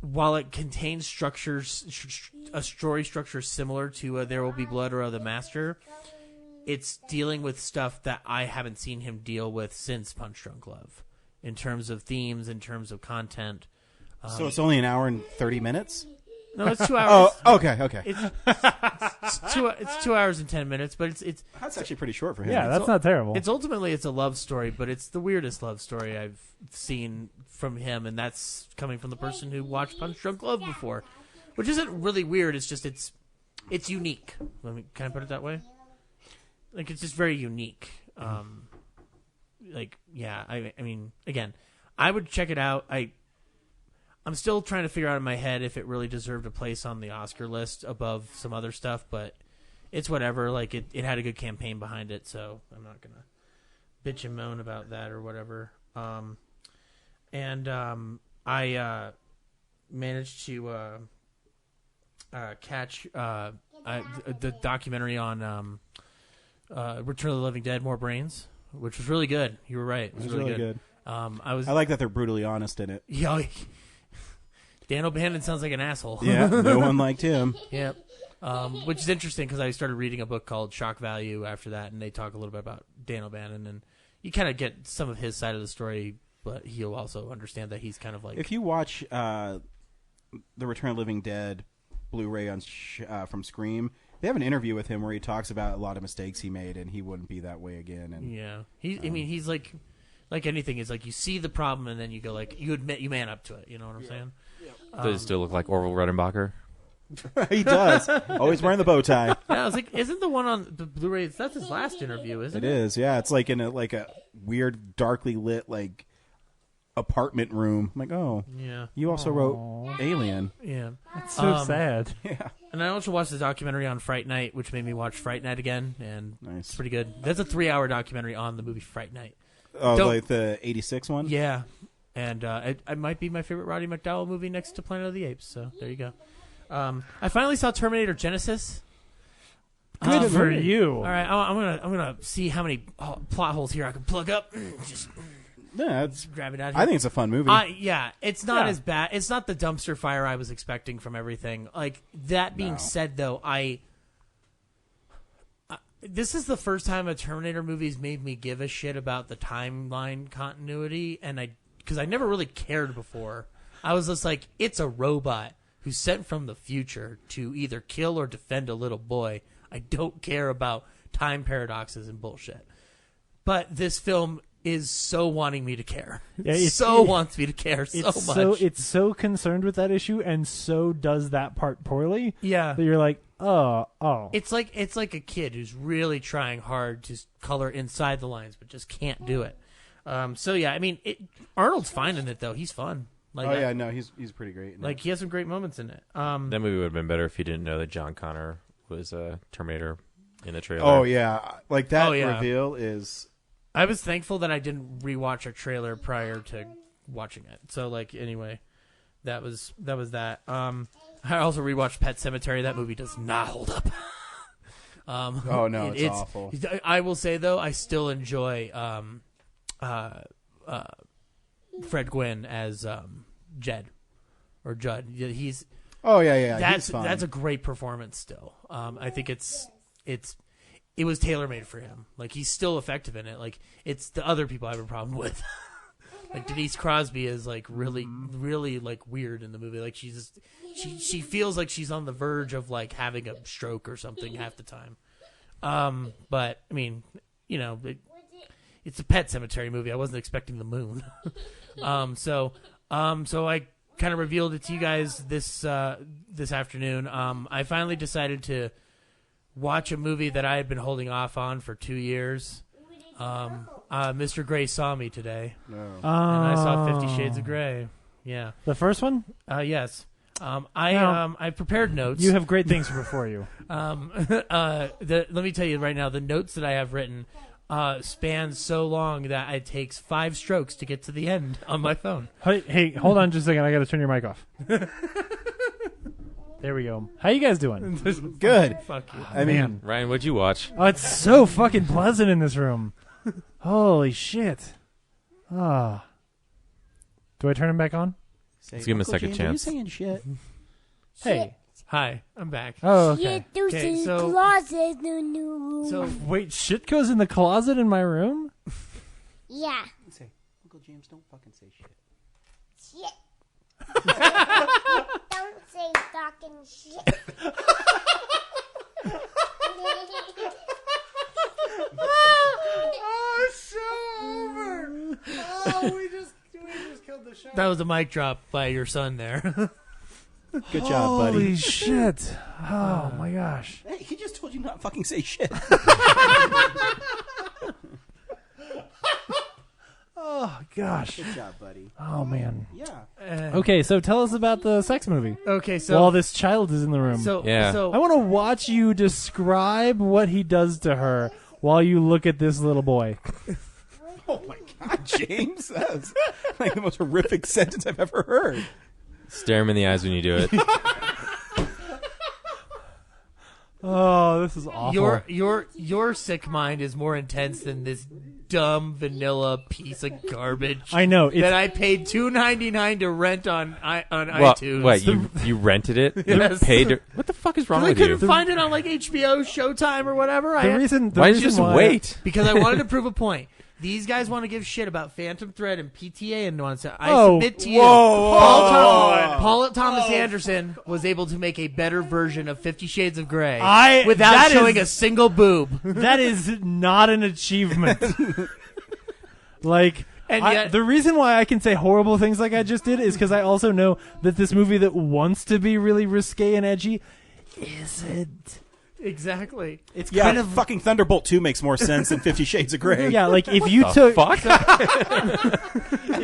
While it contains structures, a story structure similar to There Will Be Blood or The Master, it's dealing with stuff that I haven't seen him deal with since Punch Drunk Love, in terms of themes, in terms of content. So it's only an hour and 30 minutes? No, it's 2 hours. Oh, okay. It's 2 hours and 10 minutes, but it's that's actually pretty short for him. Yeah, that's not terrible. It's ultimately a love story, but it's the weirdest love story I've seen from him, and that's coming from the person who watched Punch Drunk Love before, which isn't really weird. It's just it's unique. Can I put it that way? Like it's just very unique. I mean, again, I would check it out. I'm still trying to figure out in my head if it really deserved a place on the Oscar list above some other stuff, but it's whatever. Like it had a good campaign behind it, so I'm not gonna bitch and moan about that or whatever. I managed to catch the documentary on Return of the Living Dead, More Brains, which was really good. You were right. It was really good. I like that they're brutally honest in it. Yeah. Dan O'Bannon sounds like an asshole. Yeah, no one liked him. Yeah. Which is interesting because I started reading a book called Shock Value after that, and they talk a little bit about Dan O'Bannon, and you kind of get some of his side of the story, but he'll also understand that he's kind of like... If you watch the Return of the Living Dead Blu-ray on from Scream, they have an interview with him where he talks about a lot of mistakes he made, and he wouldn't be that way again. And yeah, I mean, he's like anything. Is like you see the problem, and then you go like you admit you man up to it. You know what I'm saying? Yeah. Does it still look like Orville Redenbacher? He does. Always wearing the bow tie. Yeah, I was like, isn't the one on the Blu-ray? That's his last interview, isn't it? It is. Yeah, it's like in a weird, darkly lit apartment room. I'm like, oh, yeah. You also wrote Alien. Yeah, it's so sad. Yeah. And I also watched the documentary on Fright Night, which made me watch Fright Night again, and nice. It's pretty good. That's a 3-hour documentary on the movie Fright Night. Oh, like the '86 one. Yeah, and it might be my favorite Roddy McDowall movie next to Planet of the Apes. So there you go. I finally saw Terminator Genesis. Good for you. All right, I'm gonna see how many plot holes here I can plug up. Just grab it out here. I think it's a fun movie. Yeah, it's not as bad. It's not the dumpster fire I was expecting from everything. Like that being said, though, this is the first time a Terminator movie's made me give a shit about the timeline continuity, and because I never really cared before. I was just like, it's a robot who's sent from the future to either kill or defend a little boy. I don't care about time paradoxes and bullshit. But this film is so wanting me to care. Yeah, it wants me to care so much. It's so concerned with that issue, and so does that part poorly. Yeah, that you're like, oh. It's like a kid who's really trying hard to color inside the lines, but just can't do it. So yeah, I mean, Arnold's fine in it though. He's fun. Like, he's pretty great. Like he has some great moments in it. That movie would have been better if you didn't know that John Connor was a Terminator in the trailer. Oh yeah, like that reveal is. I was thankful that I didn't rewatch a trailer prior to watching it. So like anyway, that was that. I also rewatched Pet Sematary. That movie does not hold up. Oh no, it's awful. I will say though, I still enjoy Fred Gwynn as Jed or Judd. He's he's fine. That's a great performance still. I think it was tailor-made for him. Like, he's still effective in it. Like, it's the other people I have a problem with. Like, Denise Crosby is, like, really, really, like, weird in the movie. Like, she feels like she's on the verge of, like, having a stroke or something half the time. But, I mean, you know, it's a Pet Sematary movie. I wasn't expecting the moon. So I kind of revealed it to you guys this afternoon. I finally decided to watch a movie that I had been holding off on for 2 years. Mr. Gray saw me today, and I saw 50 Shades of Grey. Yeah, the first one. Yes. I prepared notes. You have great things before you. Let me tell you right now, the notes that I have written span so long that it takes 5 strokes to get to the end on my phone. Hey, hold on just a second. I got to turn your mic off. There we go. How you guys doing? Good. Fuck you. I mean, Ryan, what'd you watch? Oh, it's so fucking pleasant in this room. Holy shit. Ah. Do I turn him back on? Let's give him a second chance. Are you saying shit? Hey. Hi, I'm back. Oh, okay. Okay, so Wait, shit goes in the closet in my room? Yeah. Say, Uncle James, don't fucking say shit. Shit. Don't say fucking shit. Oh, it's so over. Oh, we just killed the show. That was a mic drop by your son there. Good job, buddy. Holy shit. Oh, my gosh. Hey, he just told you not fucking say shit. Oh, gosh. Good job, buddy. Oh, man. Yeah. Okay, so tell us about the sex movie. Okay, so while this child is in the room. So I want to watch you describe what he does to her while you look at this little boy. Oh, my God, James. That's like the most horrific sentence I've ever heard. Stare him in the eyes when you do it. Oh, this is awful. Your sick mind is more intense than this dumb vanilla piece of garbage. I know that I paid $2.99 to rent on Well, iTunes. What, you rented it? Yes. You paid? What the fuck is wrong with I you? couldn't find it on like HBO, Showtime, or whatever. Why did you just wait? Because I wanted to prove a point. These guys want to give shit about Phantom Thread and PTA and nonsense. I submit to you, Paul Thomas Anderson was able to make a better version of 50 Shades of Grey without showing a single boob. That is not an achievement. Like, and yet, the reason why I can say horrible things like I just did is because I also know that this movie that wants to be really risque and edgy isn't. Exactly. It's kind of fucking Thunderbolt 2 makes more sense than 50 Shades of Grey. Yeah, like if you took it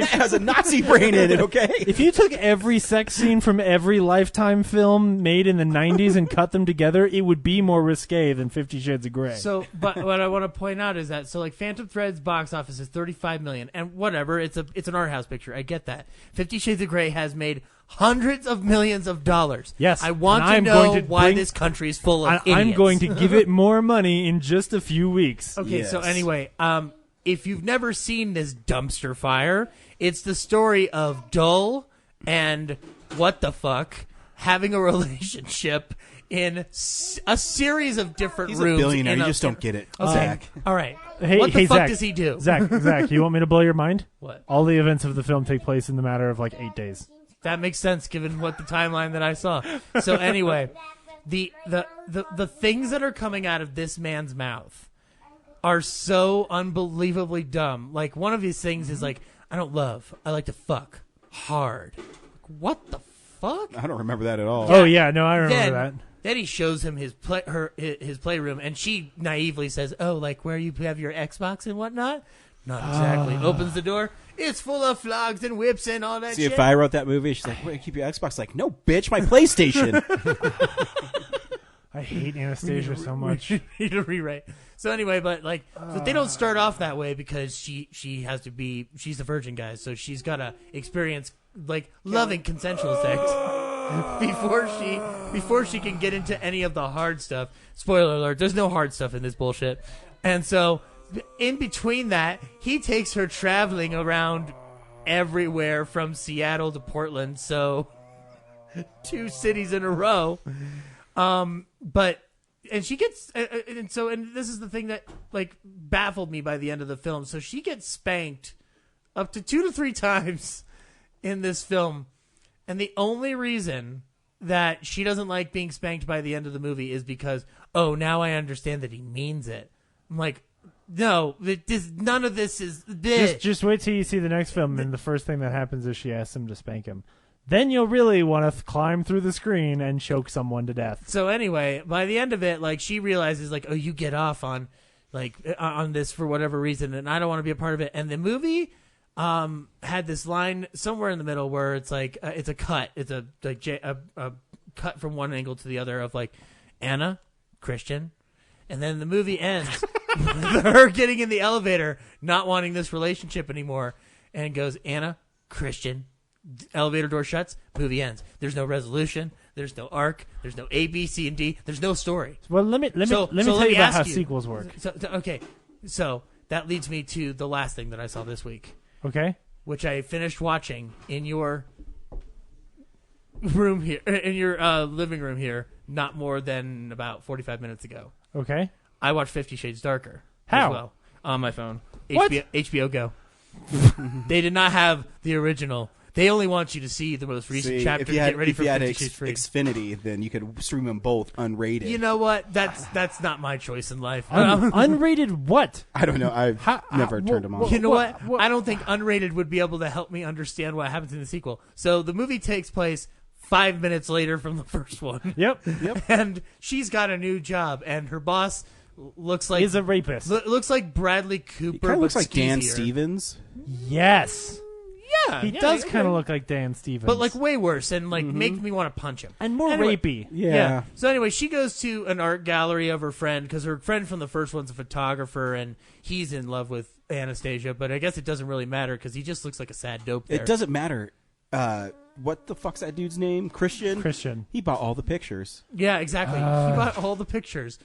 has a Nazi brain in it, okay? If you took every sex scene from every Lifetime film made in the 90s and cut them together, it would be more risque than 50 Shades of Grey. So, but what I want to point out is that like Phantom Thread's box office is $35 million, and whatever, it's an art house picture. I get that. 50 Shades of Grey has made hundreds of millions of dollars. Yes, I want to know why this country is full of idiots. I'm going to give it more money in just a few weeks. Okay, yes. So anyway, if you've never seen this dumpster fire, it's the story of Dull and what the fuck having a relationship in a series of different He's rooms. He's a billionaire. You just don't get it, okay. Zach. All right. Hey, what the fuck Zach, does he do? Zach, you want me to blow your mind? What? All the events of the film take place in the matter of like 8 days. That makes sense given what the timeline that I saw. So anyway, the things that are coming out of this man's mouth are so unbelievably dumb. Like one of his things is like, I don't love, I like to fuck hard. What the fuck? I don't remember that at all. Oh yeah, no, I remember that. Then he shows him his playroom, and she naively says, "Oh, like where you have your Xbox and whatnot." Not exactly. Opens the door. It's full of flogs and whips and all that See, shit. if I wrote that movie, she's like, "Where keep your Xbox?" Like, no, bitch, my PlayStation. I hate Anastasia so much. Need a rewrite. So anyway, but like, but they don't start off that way because she has to be. She's a virgin, guys, so she's got to experience like loving consensual sex before she can get into any of the hard stuff. Spoiler alert: there's no hard stuff in this bullshit, and so. In between that, he takes her traveling around everywhere from Seattle to Portland, so 2 cities in a row. But she gets and this is the thing that like baffled me by the end of the film. So she gets spanked up to 2 to 3 times in this film, and the only reason that she doesn't like being spanked by the end of the movie is because now I understand that he means it. I'm like. No, none of this is this. Just wait till you see the next film, and the first thing that happens is she asks him to spank him. Then you'll really want to climb through the screen and choke someone to death. So anyway, by the end of it, like she realizes, like, you get off on, like, on this for whatever reason, and I don't want to be a part of it. And the movie had this line somewhere in the middle where it's like it's a cut. It's a cut from one angle to the other of like Anna, Christian. And then the movie ends with her getting in the elevator, not wanting this relationship anymore, and goes, Anna, Christian, elevator door shuts, movie ends. There's no resolution. There's no arc. There's no A, B, C, and D. There's no story. Well, let me tell you about how sequels work. So that leads me to the last thing that I saw this week. Okay. Which I finished watching in your room here, in your living room here, not more than about 45 minutes ago. Okay. I watched 50 Shades Darker. How? As well. On my phone. What? HBO Go. They did not have the original. They only want you to see the most recent chapter to get ready for 50 Shades Freed. Xfinity, then you could stream them both unrated. You know what? That's not my choice in life. Unrated what? I don't know. I've never turned them on. You know what? I don't think unrated would be able to help me understand what happens in the sequel. So the movie takes place 5 minutes later from the first one. Yep. And she's got a new job, and her boss looks like is a rapist. Looks like Bradley Cooper. He kind of looks like Dan skeezier. Stevens. Yes. Yeah, he does kind of look like Dan Stevens, but like way worse, and like makes me want to punch him, and more rapey. Yeah. So anyway, she goes to an art gallery of her friend because her friend from the first one's a photographer, and he's in love with Anastasia. But I guess it doesn't really matter because he just looks like a sad dope. There. It doesn't matter. what the fuck's that dude's name? Christian. Christian. He bought all the pictures. Yeah, exactly. He bought all the pictures,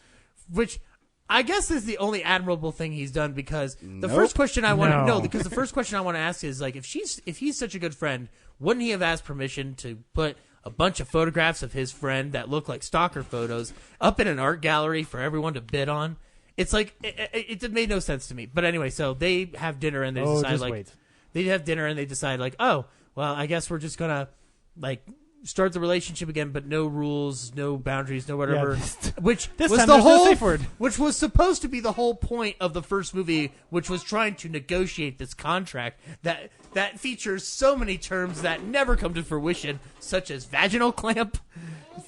which I guess is the only admirable thing he's done. Because the first question I want to because the first question I want to ask is like, if he's such a good friend, wouldn't he have asked permission to put a bunch of photographs of his friend that look like stalker photos up in an art gallery for everyone to bid on? It's like it made no sense to me. But anyway, so they have dinner and they decide like they have dinner and they decide like, oh, well, I guess we're just gonna like start the relationship again, but no rules, no boundaries, no whatever. Yeah, which this was time the there's no whole, safe word. which was supposed to be the whole point of the first movie, which was trying to negotiate this contract that features so many terms that never come to fruition, such as vaginal clamp,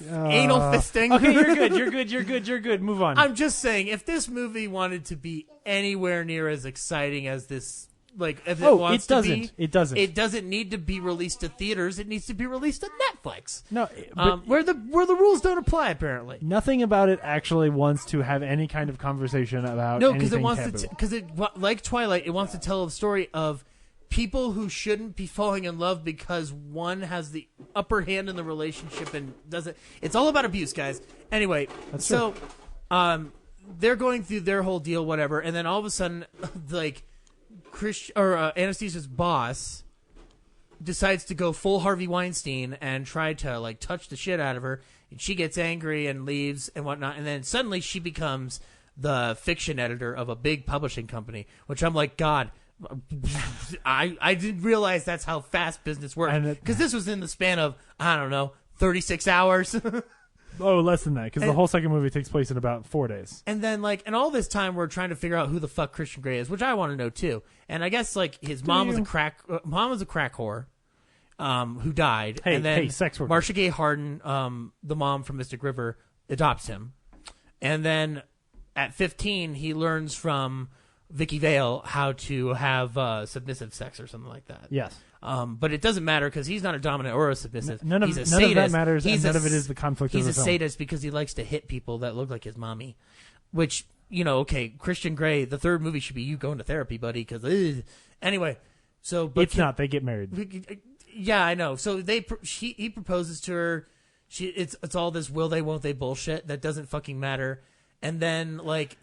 anal fisting. Okay, you're good. Move on. I'm just saying, if this movie wanted to be anywhere near as exciting as this. Like, if it wants to be, it doesn't. It doesn't need to be released to theaters. It needs to be released to Netflix. No, but where the rules don't apply apparently. Nothing about it actually wants to have any kind of conversation about because it anything wants taboo. like Twilight, it wants to tell a story of people who shouldn't be falling in love because one has the upper hand in the relationship and doesn't. It's all about abuse, guys. Anyway, so they're going through their whole deal, whatever, and then all of a sudden, like. Anastasia's boss decides to go full Harvey Weinstein and try to like touch the shit out of her, and she gets angry and leaves and whatnot, and then suddenly she becomes the fiction editor of a big publishing company, which I'm like, God, I didn't realize that's how fast business works, because this was in the span of, I don't know, 36 hours. Oh, less than that, because the whole second movie takes place in about 4 days. And then, like, and all this time we're trying to figure out who the fuck Christian Grey is, which I want to know too. And I guess like his mom was a crack whore, who died. And then sex worker. Marcia Gay Harden, the mom from Mystic River, adopts him. And then at 15, he learns from Vicky Vale how to have submissive sex or something like that. Yes. But it doesn't matter because he's not a dominant or a submissive. None of that matters, and none of it is the conflict of the film. He's a sadist because he likes to hit people that look like his mommy. Which, you know, okay, Christian Grey, the third movie should be you going to therapy, buddy. Because anyway, so but it's not. They get married. Yeah, I know. So he proposes to her. It's all this will they won't they bullshit that doesn't fucking matter. And then, like,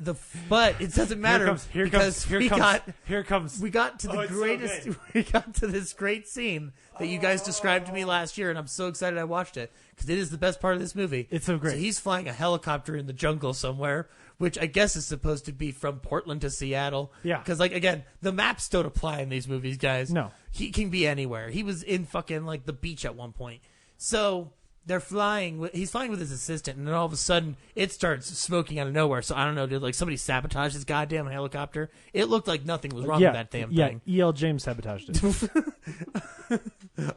but it doesn't matter because we got to the greatest. So we got to this great scene that you guys described to me last year, and I'm so excited I watched it because it is the best part of this movie. It's so great. So he's flying a helicopter in the jungle somewhere, which I guess is supposed to be from Portland to Seattle. Yeah. Because, like, again, the maps don't apply in these movies, guys. No. He can be anywhere. He was in fucking, like, the beach at one point. So they're flying. He's flying with his assistant, and then all of a sudden, it starts smoking out of nowhere. So I don't know, did like somebody sabotage his goddamn helicopter? It looked like nothing was wrong with that damn thing. Yeah, E.L. James sabotaged it.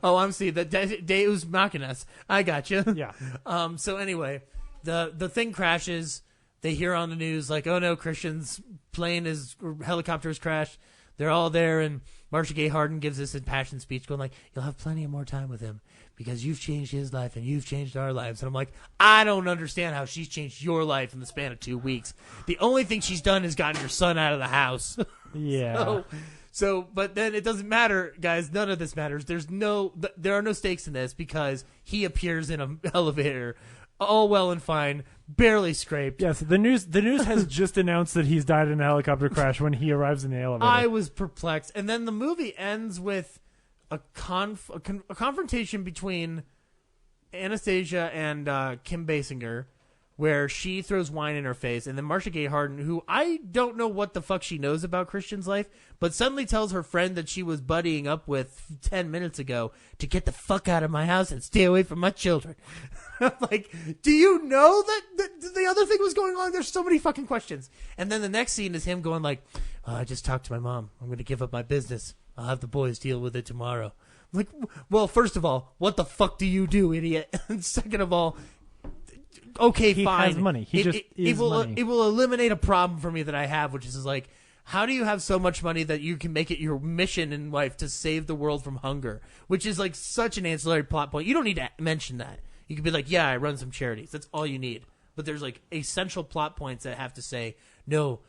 Oh, I'm seeing that Deus Machinas. I got you. Yeah. So anyway, the thing crashes. They hear on the news like, oh no, Christian's helicopter has crashed. They're all there, and Marcia Gay Harden gives this impassioned speech going like, you'll have plenty of more time with him because you've changed his life and you've changed our lives. And I'm like, I don't understand how she's changed your life in the span of 2 weeks. The only thing she's done is gotten your son out of the house. Yeah. So, but then it doesn't matter, guys. None of this matters. There are no stakes in this because he appears in an elevator. All well and fine, barely scraped. Yes, the news has just announced that he's died in a helicopter crash when he arrives in the elevator. I was perplexed, and then the movie ends with a confrontation between Anastasia and Kim Basinger, where she throws wine in her face, and then Marcia Gay Harden, who I don't know what the fuck she knows about Christian's life, but suddenly tells her friend that she was buddying up with 10 minutes ago to get the fuck out of my house and stay away from my children. I'm like, do you know that the other thing was going on? There's so many fucking questions. And then the next scene is him going like, I just talked to my mom. I'm going to give up my business. I'll have the boys deal with it tomorrow. I'm like, well, first of all, what the fuck do you do, idiot? And second of all, okay, he fine. Has money. It will eliminate a problem for me that I have, which is like, how do you have so much money that you can make it your mission in life to save the world from hunger? Which is like such an ancillary plot point. You don't need to mention that. You could be like, yeah, I run some charities. That's all you need. But there's like essential plot points that have to say, no,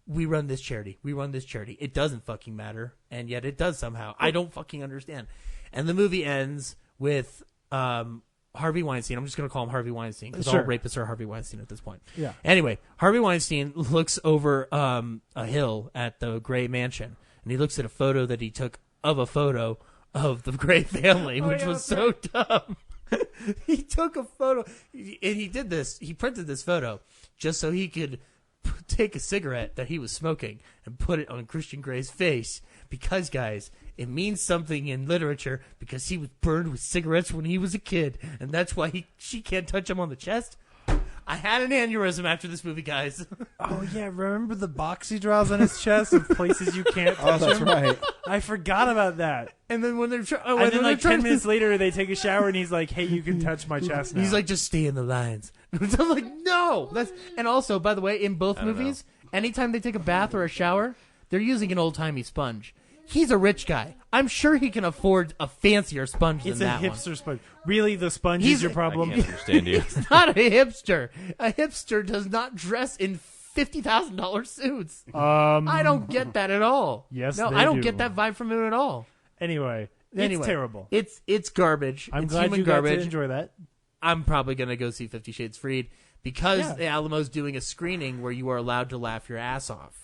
we run this charity. We run this charity. It doesn't fucking matter, and yet it does somehow. I don't fucking understand. And the movie ends with Harvey Weinstein. I'm just going to call him Harvey Weinstein because all rapists are Harvey Weinstein at this point. Yeah. Anyway, Harvey Weinstein looks over a hill at the Gray Mansion, and he looks at a photo that he took of a photo of the Gray family, which was so dumb. He took a photo, and he did this. He printed this photo just so he could take a cigarette that he was smoking and put it on Christian Gray's face. Because, guys, it means something in literature because he was burned with cigarettes when he was a kid, and that's why she can't touch him on the chest. I had an aneurysm after this movie, guys. Oh, yeah. Remember the box he draws on his chest of places you can't touch that's him? right. I forgot about that. And then when they're and then like 10 minutes later, they take a shower, and he's like, hey, you can touch my chest now. He's like, just stay in the lines. So I'm like, no. And also, by the way, in both movies, anytime they take a bath or a shower, they're using an old-timey sponge. He's a rich guy. I'm sure he can afford a fancier sponge than that one. It's a hipster sponge. Really, the sponge is your problem? I can't understand you. He's not a hipster. A hipster does not dress in $50,000 suits. I don't get that at all. Yes, no, they I don't do. get that vibe from him at all. Anyway, it's terrible. It's garbage. I'm it's glad human you garbage. got to enjoy that. I'm probably going to go see 50 Shades Freed because the Alamo's doing a screening where you are allowed to laugh your ass off.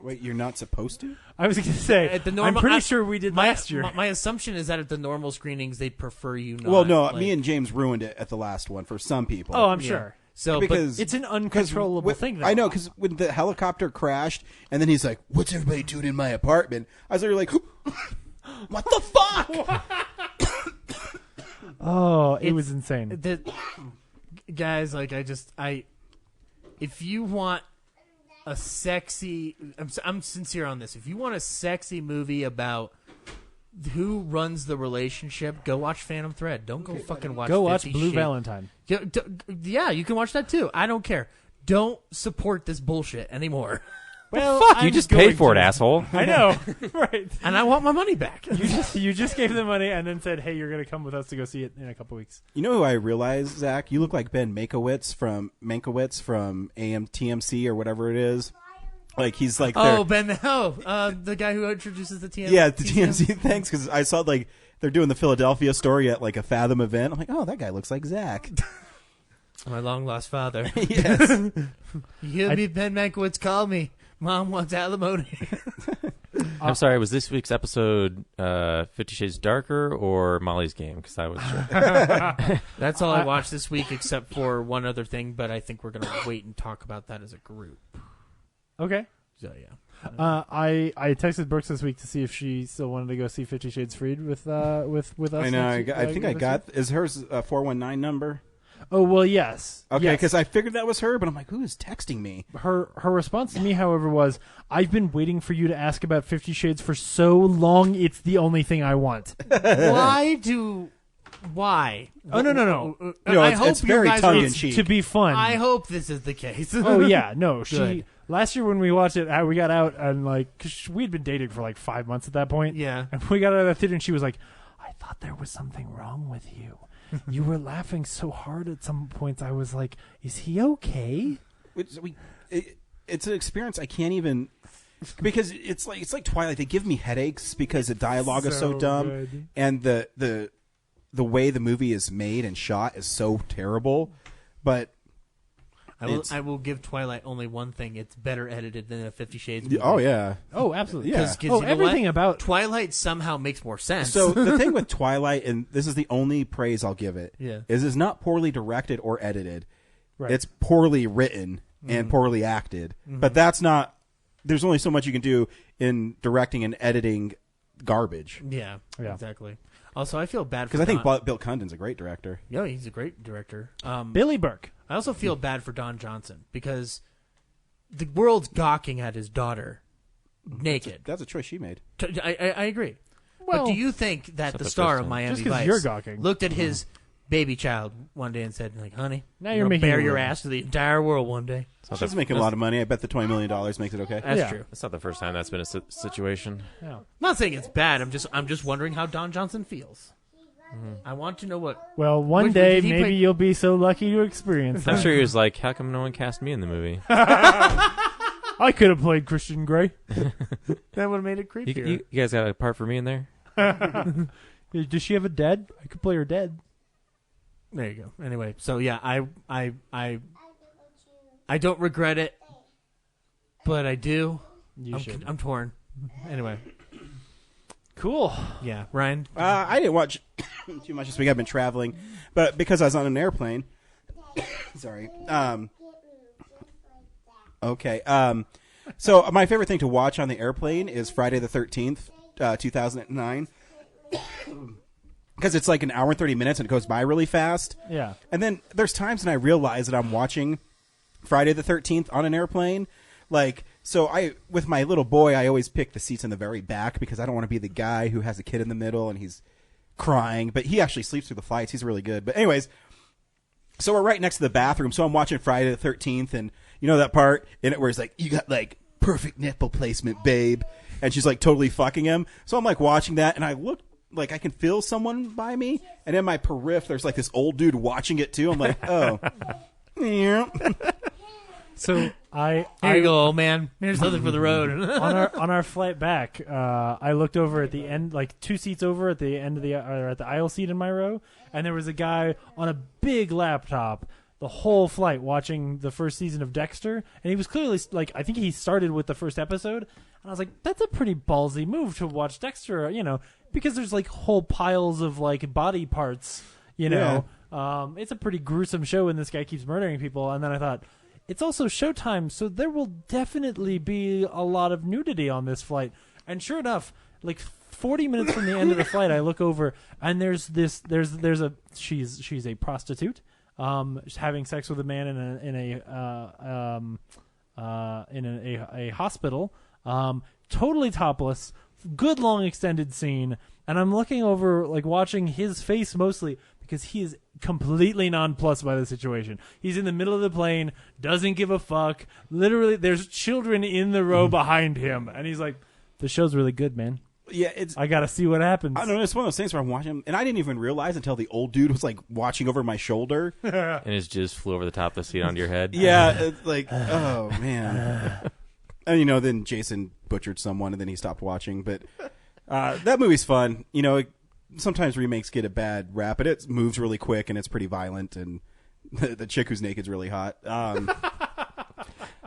Wait, you're not supposed to? I was going to say, At the normal, I'm pretty sure we did last year. My assumption is that at the normal screenings, they'd prefer you not. Well, no, me and James ruined it at the last one for some people. Oh, I'm sure. So, because it's an uncontrollable thing, though. I know, because when the helicopter crashed, and then he's like, what's everybody doing in my apartment? I was like, what the fuck? Oh, it was insane. Guys, like, if you want a sexy, I'm sincere on this. If you want a sexy movie about who runs the relationship, go watch Phantom Thread. Don't go fucking watch. Go watch 50 Blue Shades. Valentine. Yeah, you can watch that too. I don't care. Don't support this bullshit anymore. Well, Fuck, you just paid for it, asshole. I know, right? And I want my money back. You just gave them money and then said, "Hey, you're going to come with us to go see it in a couple weeks." You know who I realized, Zach? You look like Ben Mankiewicz from TMC or whatever it is. Like he's like the guy who introduces the TMC. Yeah, the TMC. Thanks, because I saw like they're doing the Philadelphia story at like a Fathom event. I'm like, oh, that guy looks like Zach. My long lost father. Yes. He'll be Ben Mankiewicz. Call me. Mom wants alimony. I'm sorry, was this week's episode 50 Shades Darker or Molly's Game? Because I was sure. That's all I watched this week, except for one other thing. But I think we're gonna wait and talk about that as a group. Okay. So yeah. I texted Brooks this week to see if she still wanted to go see 50 Shades Freed with us. I know. I think I got. Is hers a 419 number? Oh, well, yes. Okay, yes. because I figured that was her, but I'm like, who is texting me? Her response to me, however, was, I've been waiting for you to ask about 50 Shades for so long, it's the only thing I want. Why? Oh, no. I hope it's very tongue-in-cheek. To be fun. I hope this is the case. Oh, yeah. No, Good. Last year when we watched it, we got out and, like, cause we'd been dating for, like, 5 months at that point. Yeah. And we got out of the theater and she was like, I thought there was something wrong with you. You were laughing so hard at some points. I was like, "Is he okay?" It's an experience I can't even, because it's like Twilight. They give me headaches because the dialogue is so dumb, good. and the way the movie is made and shot is so terrible. But I will give Twilight only one thing: it's better edited than a 50 Shades movie. Oh yeah. Oh, absolutely. Yeah. Cause you know everything what? about Twilight somehow makes more sense. So the thing with Twilight, and this is the only praise I'll give it, Yeah. is it's not poorly directed or edited. Right. It's poorly written and poorly acted. But that's not. There's only so much you can do in directing and editing garbage. yeah, exactly. Also, I feel bad for Because I think Bill Condon's a great director. Yeah, he's a great director. Billy Burke. I also feel bad for Don Johnson because the world's gawking at his daughter naked. That's a choice she made. I agree. Well, but do you think that the the star first of time. Miami Just 'cause Vice you're gawking. looked at his baby child one day and said, like, honey, Now you're you're gonna making bare a your living. ass to the entire world one day. She's making a lot of money. I bet the $20 million makes it okay. That's Yeah. true. That's not the first time that's been a situation. Yeah. I'm not saying it's bad. I'm just wondering how Don Johnson feels. I want to know what. Well, one Which- day did he maybe play- you'll be so lucky to experience I'm that. sure he was like, how come no one cast me in the movie? I could have played Christian Grey. That would have made it creepier. You guys got a part for me in there? Does she have a dad? I could play her dad. There you go. Anyway, so yeah, I don't regret it, but I do. I'm torn. Anyway. Cool. Yeah, Ryan? I didn't watch too much this week. I've been traveling. But because I was on an airplane. Sorry. Okay. So my favorite thing to watch on the airplane is Friday the 13th, 2009. Because it's like an hour and 30 minutes and it goes by really fast. Yeah. And then there's times when I realize that I'm watching Friday the 13th on an airplane. Like, so with my little boy, I always pick the seats in the very back because I don't want to be the guy who has a kid in the middle and he's crying. But he actually sleeps through the flights. He's really good. But anyways, so we're right next to the bathroom. So I'm watching Friday the 13th, and you know that part in it where it's like, you got like perfect nipple placement, babe. And she's like totally fucking him. So I'm like watching that, and I look like I can feel someone by me. And in my periph, there's like this old dude watching it too. I'm like, oh. Yeah. So Here you go, old man. Here's something for the road. on our flight back, I looked over at the end, like 2 seats over at the end of at the aisle seat in my row, and there was a guy on a big laptop the whole flight watching the first season of Dexter, and he was clearly like, I think he started with the first episode, and I was like, that's a pretty ballsy move to watch Dexter, because there's like whole piles of like body parts, Yeah. It's a pretty gruesome show, and this guy keeps murdering people, and then I thought, it's also Showtime, so there will definitely be a lot of nudity on this flight. And sure enough, like 40 minutes from the end of the flight, I look over and there's she's a prostitute, having sex with a man in a hospital, totally topless, good long extended scene, and I'm looking over, like watching his face mostly because he is completely nonplussed by the situation. He's in the middle of the plane, doesn't give a fuck. Literally, there's children in the row behind him, and he's like, "The show's really good, man. Yeah, I gotta see what happens." I don't know. It's one of those things where I'm watching, and I didn't even realize until the old dude was like watching over my shoulder, and his jizz flew over the top of the seat onto your head. Yeah, it's like, oh man. And then Jason butchered someone, and then he stopped watching. But that movie's fun. Sometimes remakes get a bad rap, but it moves really quick and it's pretty violent, and the chick who's naked's really hot.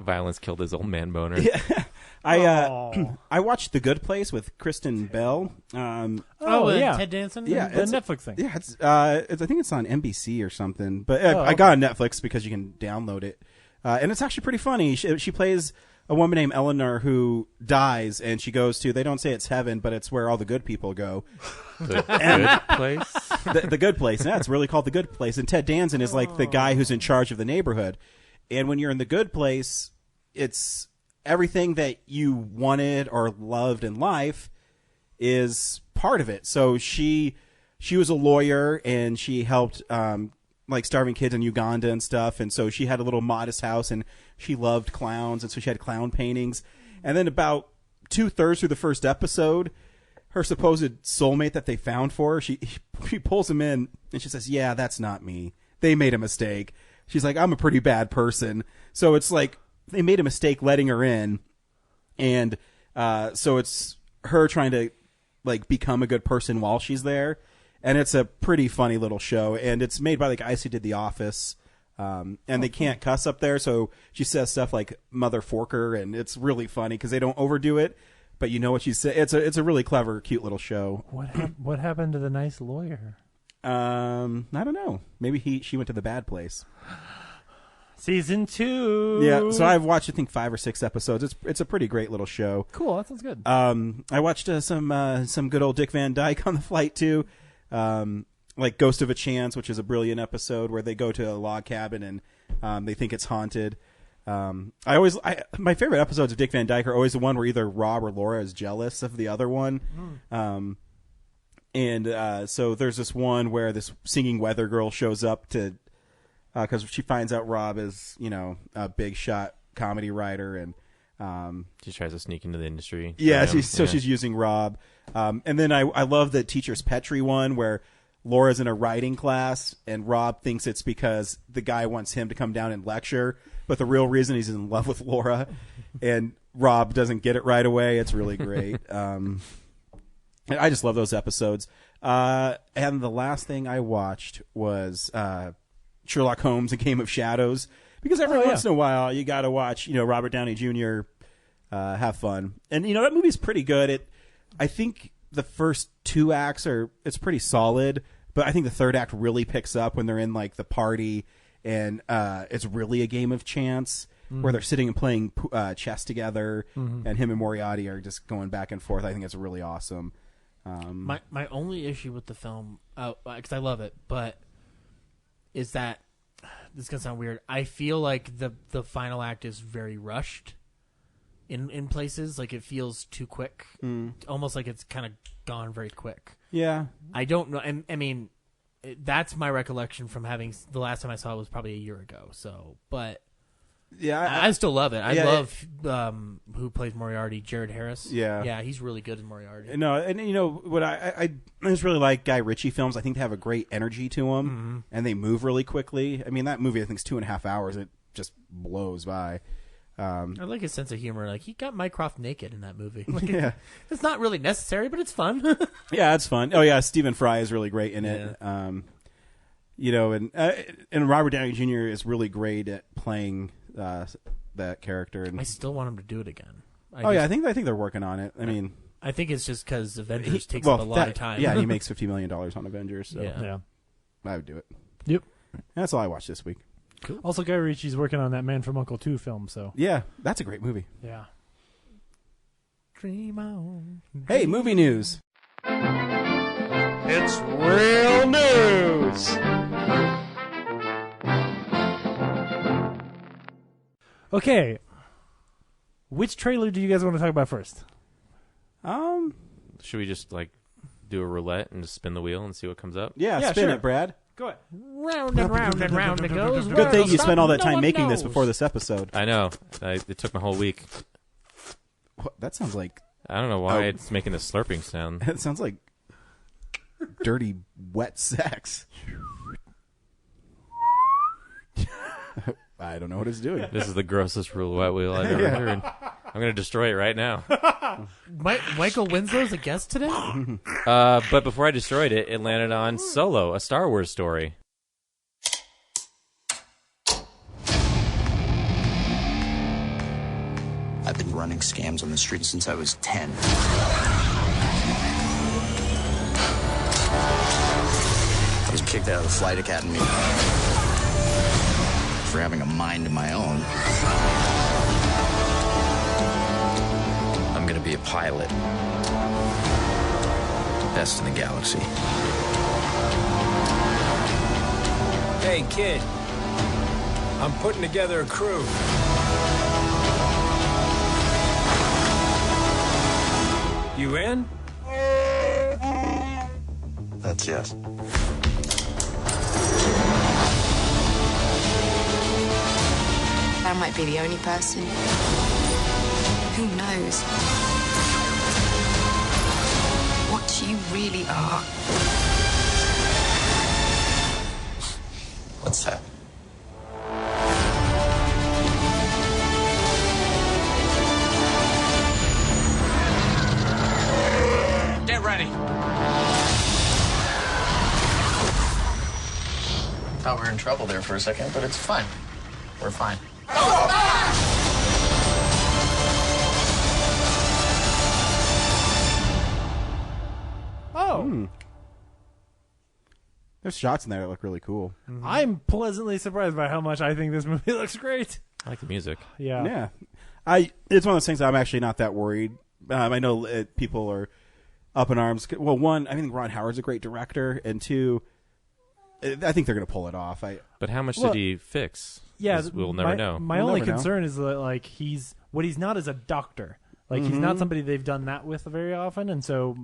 Violence killed his old man boner. Yeah. I watched The Good Place with Kristen Bell. Yeah, Ted Danson. Yeah, the Netflix thing. Yeah, I think it's on NBC or something. But I got on Netflix because you can download it, and it's actually pretty funny. She plays a woman named Eleanor who dies, and she goes to, they don't say it's heaven, but it's where all the good people go. The Good Place? The Good Place. Yeah, it's really called The Good Place. And Ted Danson is like the guy who's in charge of the neighborhood. And when you're in The Good Place, it's everything that you wanted or loved in life is part of it. So she was a lawyer, and she helped like starving kids in Uganda and stuff. And so she had a little modest house, and she loved clowns, and so she had clown paintings. And then about 2/3 through the first episode, her supposed soulmate that they found for her, she pulls him in, and she says, "Yeah, that's not me. They made a mistake." She's like, "I'm a pretty bad person." So it's like they made a mistake letting her in, and so it's her trying to like become a good person while she's there. And it's a pretty funny little show, and it's made by the guys who did The Office. And they can't cuss up there, so she says stuff like "mother forker," and it's really funny because they don't overdo it, but you know what she said. It's a really clever, cute little show. What happened to the nice lawyer? I don't know. Maybe she went to the bad place. Season 2. Yeah, so I've watched I think 5 or 6 episodes. It's a pretty great little show. Cool, that sounds good. I watched some good old Dick Van Dyke on the flight too. Like Ghost of a Chance, which is a brilliant episode where they go to a log cabin and they think it's haunted. My favorite episodes of Dick Van Dyke are always the one where either Rob or Laura is jealous of the other one. So there's this one where this singing weather girl shows up to because she finds out Rob is a big shot comedy writer, and she tries to sneak into the industry. Yeah, she's using Rob. And then I love the Teacher's Petri one where Laura's in a writing class and Rob thinks it's because the guy wants him to come down and lecture, but the real reason he's in love with Laura. and Rob doesn't get it right away. It's really great. I just love those episodes. And the last thing I watched was Sherlock Holmes: A Game of Shadows, because every once in a while you got to watch, Robert Downey Jr. Have fun, and that movie's pretty good. I think the first 2 acts it's pretty solid, but I think the third act really picks up when they're in like the party, and it's really a game of chance. Where they're sitting and playing chess together, and him and Moriarty are just going back and forth. I think it's really awesome. My only issue with the film, because I love it, but is that this is gonna sound weird. I feel like the final act is very rushed in places. Like it feels too quick, almost like it's kind of gone very quick. Yeah, I don't know. I mean, that's my recollection from having the last time I saw it was probably a year ago. So, but. Yeah, I still love it. I love who plays Moriarty, Jared Harris. Yeah, he's really good as Moriarty. No, and what I just really like Guy Ritchie films. I think they have a great energy to them, and they move really quickly. I mean, that movie I think is 2.5 hours. It just blows by. I like his sense of humor. Like he got Mycroft naked in that movie. Like, it's not really necessary, but it's fun. Yeah, it's fun. Oh yeah, Stephen Fry is really great in it. And Robert Downey Jr. is really great at playing that character. And I still want him to do it again. I think they're working on it. I mean, I think it's just because Avengers takes up a lot of time. Yeah, he makes $50 million on Avengers. So yeah, I would do it. Yep, that's all I watched this week. Cool. Also, Guy Ritchie's working on that Man from U.N.C.L.E. 2 film. So yeah, that's a great movie. Yeah. Dream on. Hey, movie news. It's real news. Okay, which trailer do you guys want to talk about first? Should we just do a roulette and just spin the wheel and see what comes up? Yeah, spin it, Brad. Go ahead. Round and round and round it goes. Good thing you spent all that time making this before this episode. I know. It took my whole week. That sounds like... I don't know why it's making a slurping sound. It sounds like dirty, wet sex. I don't know what it's doing. This is the grossest roulette wheel I've ever heard. I'm going to destroy it right now. Michael Winslow's a guest today? But before I destroyed it, it landed on Solo, a Star Wars story. I've been running scams on the street since I was 10. I was kicked out of the flight academy for having a mind of my own. I'm gonna be a pilot. Best in the galaxy. Hey, kid. I'm putting together a crew. You in? That's yes. I might be the only person. Who knows what you really are? What's that? Get ready. Thought we were in trouble there for a second, but it's fine. We're fine. Oh. There's shots in there that look really cool. I'm pleasantly surprised by how much I think this movie looks great. I like the music. Yeah. It's one of those things I'm actually not that worried. I know people are up in arms. Well, one, I think Ron Howard's a great director, and two, I think they're going to pull it off. But how much did he fix? Yeah, we'll never know. My only concern is that he's not as a doctor. He's not somebody they've done that with very often, and so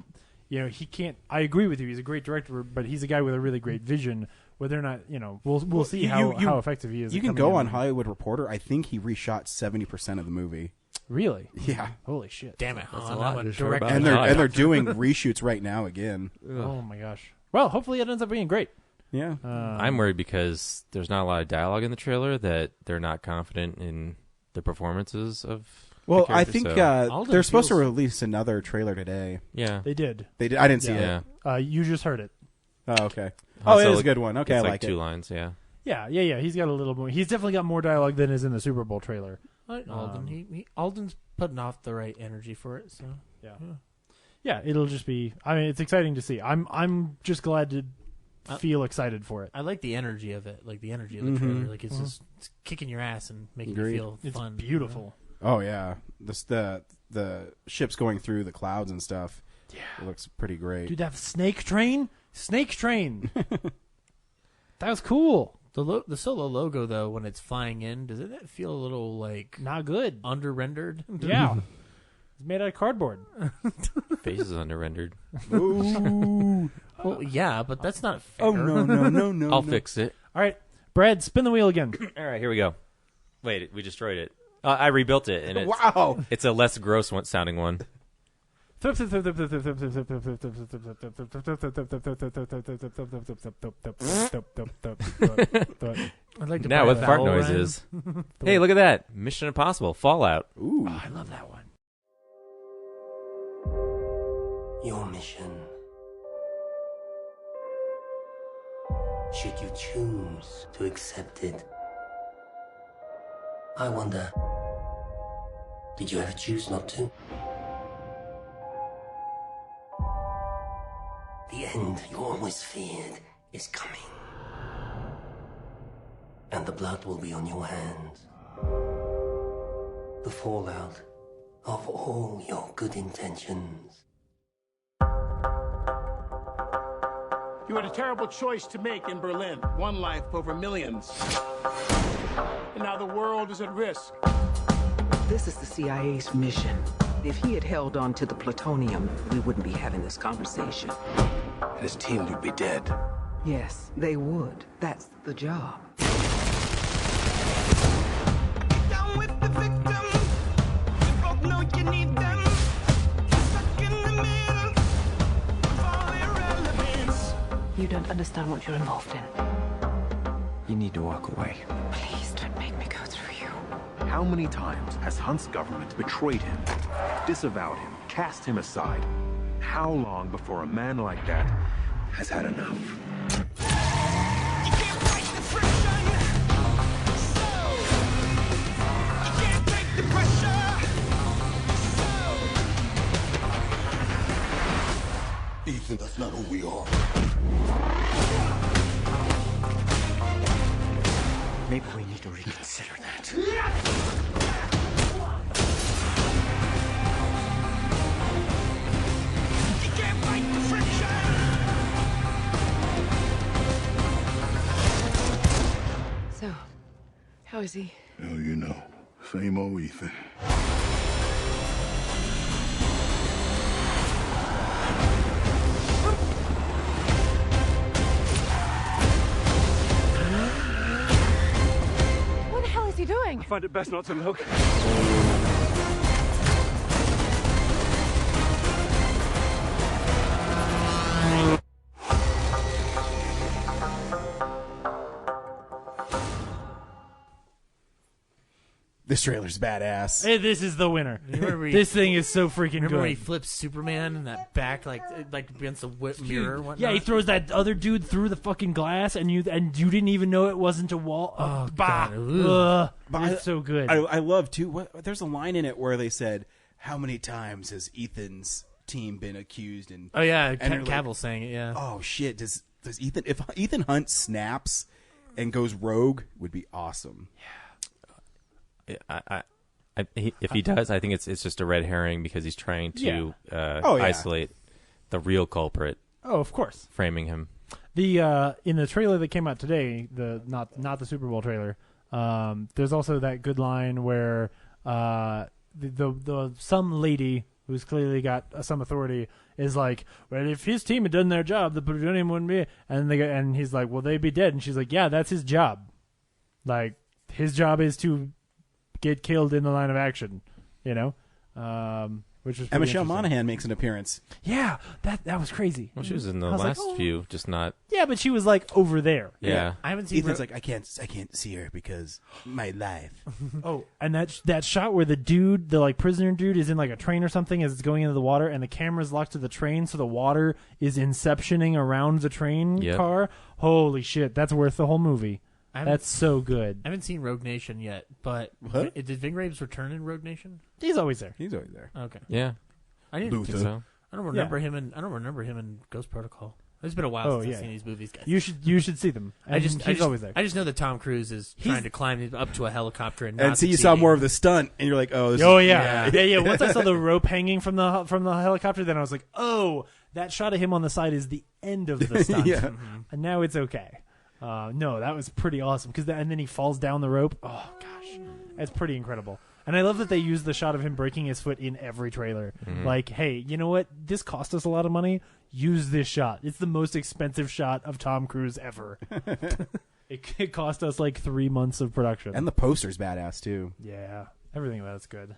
he can't. I agree with you. He's a great director, but he's a guy with a really great vision. Whether or not we'll see how effective he is. You can go on Hollywood Reporter. I think he reshot 70% of the movie. Really? Yeah. Holy shit! Damn it! That's a lot. And they're doing reshoots right now again. Oh my gosh! Well, hopefully it ends up being great. Yeah. I'm worried because there's not a lot of dialogue in the trailer that they're not confident in the performances of Well, the I character, think so- they're supposed to release another trailer today. Yeah. They did. They did. I didn't see Yeah. it. You just heard it. Oh, okay. Han Oh, it Solo is a good one. Okay, I gets, like it. 2 lines, yeah. Yeah. He's got a little more. He's definitely got more dialogue than is in the Super Bowl trailer. I like Alden. Alden's putting off the right energy for it. So yeah, it'll just be. I mean, it's exciting to see. I'm just glad to feel excited for it. I like the energy of it, like the energy of the trailer. Like it's just it's kicking your ass and making Agreed. you feel It's fun. beautiful. Oh yeah, the ships going through the clouds and stuff. Yeah, it looks pretty great. Dude, that snake train. That was cool. The Solo logo though, when it's flying in, doesn't that feel a little like not good, under rendered? Yeah, it's made out of cardboard. Face is under rendered. Ooh. Well, yeah, but that's not fair. Oh no! I'll fix it. All right, Brad, spin the wheel again. All right, here we go. Wait, we destroyed it. I rebuilt it, and wow, it's a less gross sounding one. I'd like to now buy with that. fart noises. Hey, look at that! Mission Impossible Fallout. Ooh, I love that one. Your mission. Should you choose to accept it, I wonder, did you ever choose not to? The end you always feared is coming. And the blood will be on your hands. The fallout of all your good intentions. You had a terrible choice to make in Berlin. One life over millions. And now the world is at risk. This is the CIA's mission. If he had held on to the plutonium, we wouldn't be having this conversation. And his team would be dead. Yes, they would. That's the job. You don't understand what you're involved in. You need to walk away. Please don't make me go through you. How many times has Hunt's government betrayed him, disavowed him, cast him aside? How long before a man like that has had enough? Ethan, that's not who we are. Maybe we need to reconsider that. So, how is he? Hell, you know. Same old Ethan. What the hell is he doing? I find it best not to look. This trailer's badass. Hey, this is the winner. Remember This thing is so freaking Remember when he good. flips Superman in that back, like against the mirror and whatnot? Yeah, he throws that other dude through the fucking glass, and you didn't even know it wasn't a wall. Oh, bah. God. Ugh. But It's so good. I love too. There's a line in it where they said, "How many times has Ethan's team been accused?" And Oh yeah, and they're Cavill's saying it. Yeah. Oh shit! Does Ethan? If Ethan Hunt snaps and goes rogue, would be awesome. If he does, I think it's just a red herring because he's trying to isolate the real culprit. Oh, of course. Framing him. The in the trailer that came out today, the not the Super Bowl trailer. There's also that good line where the some lady who's clearly got some authority is like, well, if his team had done their job, the plutonium wouldn't be. And he's like, well, they'd be dead. And she's like, yeah, that's his job. Like his job is to get killed in the line of action, you know. which was And pretty Michelle interesting. Monaghan makes an appearance. Yeah, that was crazy. Well, she was in the I was like, last few, just not. Yeah, but she was like over there. Yeah. I haven't seen. Ethan's like, I can't see her because my life. Oh, and that shot where the dude, the like prisoner dude, is in like a train or something as it's going into the water, and the camera's locked to the train, so the water is inceptioning around the train car. Holy shit, that's worth the whole movie. That's so good. I haven't seen Rogue Nation yet, but did Ving Rhames return in Rogue Nation? He's always there. He's always there. Okay. Yeah. I didn't think so. I don't remember him in Ghost Protocol. It's been a while since I've seen these movies, guys. You should see them. He's always there. I just know that Tom Cruise is trying to climb up to a helicopter and see, you saw more of the stunt, and you're like, oh, yeah. Once I saw the rope hanging from the helicopter, then I was like, oh, that shot of him on the side is the end of the stunt. And now it's okay. No, that was pretty awesome and then he falls down the rope. Oh gosh, that's pretty incredible. And I love that they use the shot of him breaking his foot in every trailer. Mm-hmm. Like, hey, you know what? This cost us a lot of money. Use this shot. It's the most expensive shot of Tom Cruise ever. It cost us like 3 months of production. And the poster's badass too. Yeah, everything about it's good,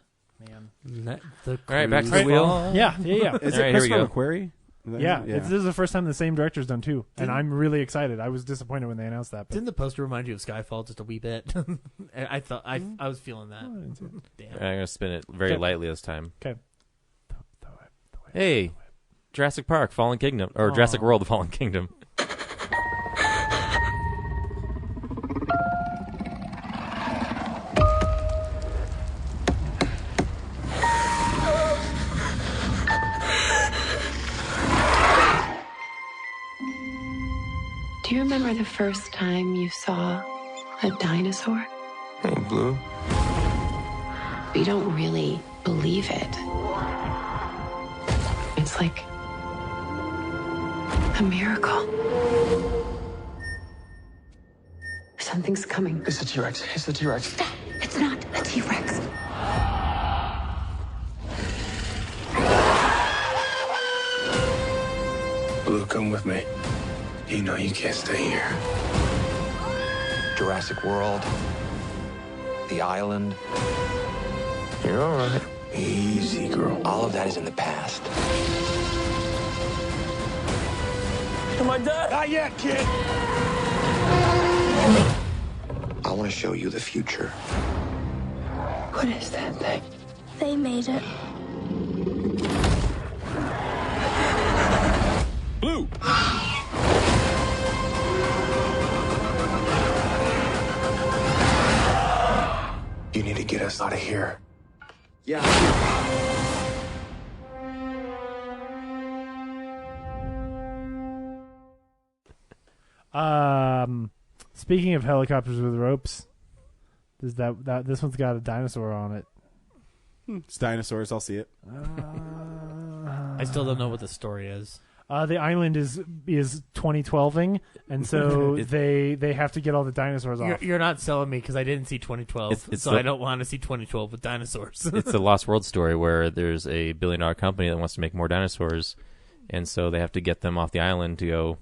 man. All right, back to the wheel. Yeah. Is All it right, here we Christopher go. McQuarrie? This is the first time the same director's done two, and I'm really excited. I was disappointed when they announced that. But didn't the poster remind you of Skyfall just a wee bit? I thought I was feeling that. Damn. I'm going to spin it very lightly this time. Okay. Hey, Jurassic Park, Fallen Kingdom, or Jurassic World, The Fallen Kingdom. Do you remember the first time you saw a dinosaur? Hey, Blue. You don't really believe it. It's like a miracle. Something's coming. It's the T-Rex. It's the T-Rex. Stop. It's not a T-Rex. Blue, come with me. You know you can't stay here. Jurassic World, The Island. You're all right. Easy, girl. All of that is in the past. Am I dead? Not yet, kid. I want to show you the future. What is that thing? They made it. Blue. You need to get us out of here. Yeah. Speaking of helicopters with ropes, this one's got a dinosaur on it. It's dinosaurs. I'll see it. I still don't know what the story is. The island is 2012ing, and so they have to get all the dinosaurs off. You're not selling me because I didn't see 2012, I don't want to see 2012 with dinosaurs. It's the Lost World story where there's a billion-dollar company that wants to make more dinosaurs, and so they have to get them off the island to go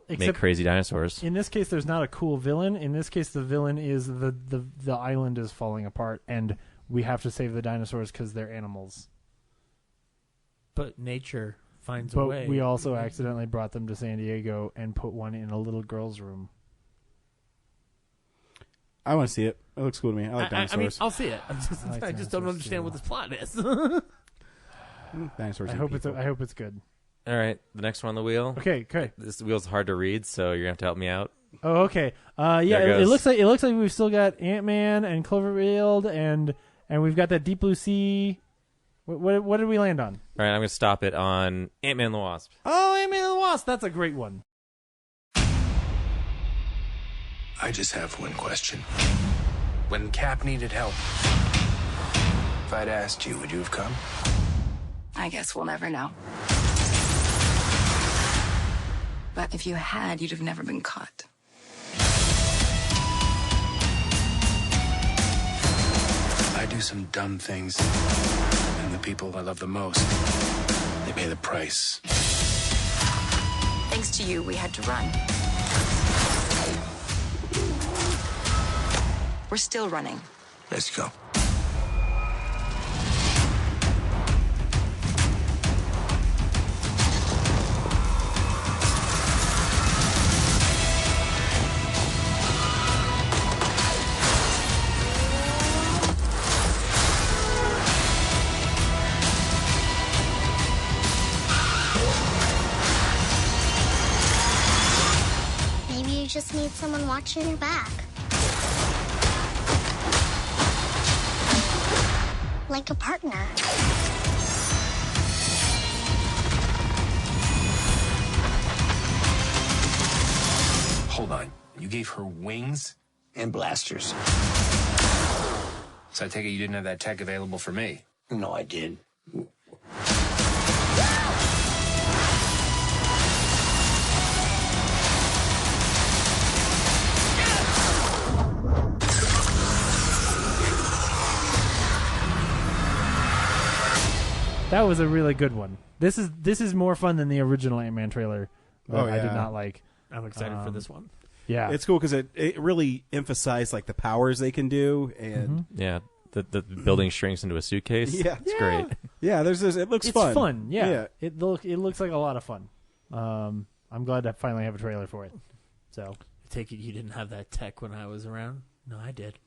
make crazy dinosaurs. In this case, there's not a cool villain. In this case, the villain is the island is falling apart, and we have to save the dinosaurs because they're animals. But nature finds a way. But we also accidentally brought them to San Diego and put one in a little girl's room. I want to see it. It looks cool to me. I like dinosaurs. I mean, I'll see it. I just don't understand what this plot is. Dinosaurs. I hope it's good. All right, the next one on the wheel. Okay. This wheel's hard to read, so you're gonna have to help me out. Oh, okay. It looks like we've still got Ant-Man and Cloverfield and we've got that Deep Blue Sea. What did we land on? All right, I'm gonna stop it on Ant-Man and the Wasp. Oh, Ant-Man and the Wasp. That's a great one. I just have one question. When Cap needed help, if I'd asked you, would you have come? I guess we'll never know. But if you had, you'd have never been caught. I do some dumb things, and the people I love the most, they pay the price. Thanks to you, we had to run. We're still running. Let's go. just need someone watching your back. Like a partner. Hold on. You gave her wings and blasters. So I take it you didn't have that tech available for me? No, I did. That was a really good one. This is more fun than the original Ant-Man trailer that I did not like. I'm excited for this one. Yeah, it's cool because it really emphasized like the powers they can do, and yeah, the building shrinks into a suitcase. Yeah, it's great. Yeah, it looks fun. It's fun. Yeah, it looks like a lot of fun. I'm glad to finally have a trailer for it. So I take it you didn't have that tech when I was around? No, I did.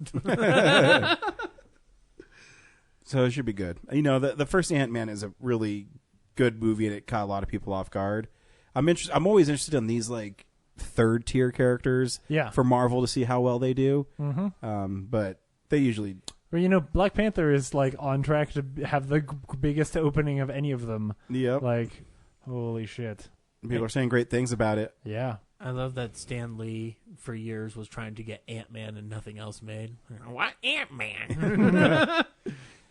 So it should be good. You know, the first Ant-Man is a really good movie, and it caught a lot of people off guard. I'm always interested in these like third tier characters. Yeah. For Marvel to see how well they do. Mm-hmm. But they usually. Well, you know, Black Panther is like on track to have the biggest opening of any of them. Yep. Like, holy shit. People are saying great things about it. Yeah. I love that Stan Lee for years was trying to get Ant-Man and nothing else made. What Ant-Man?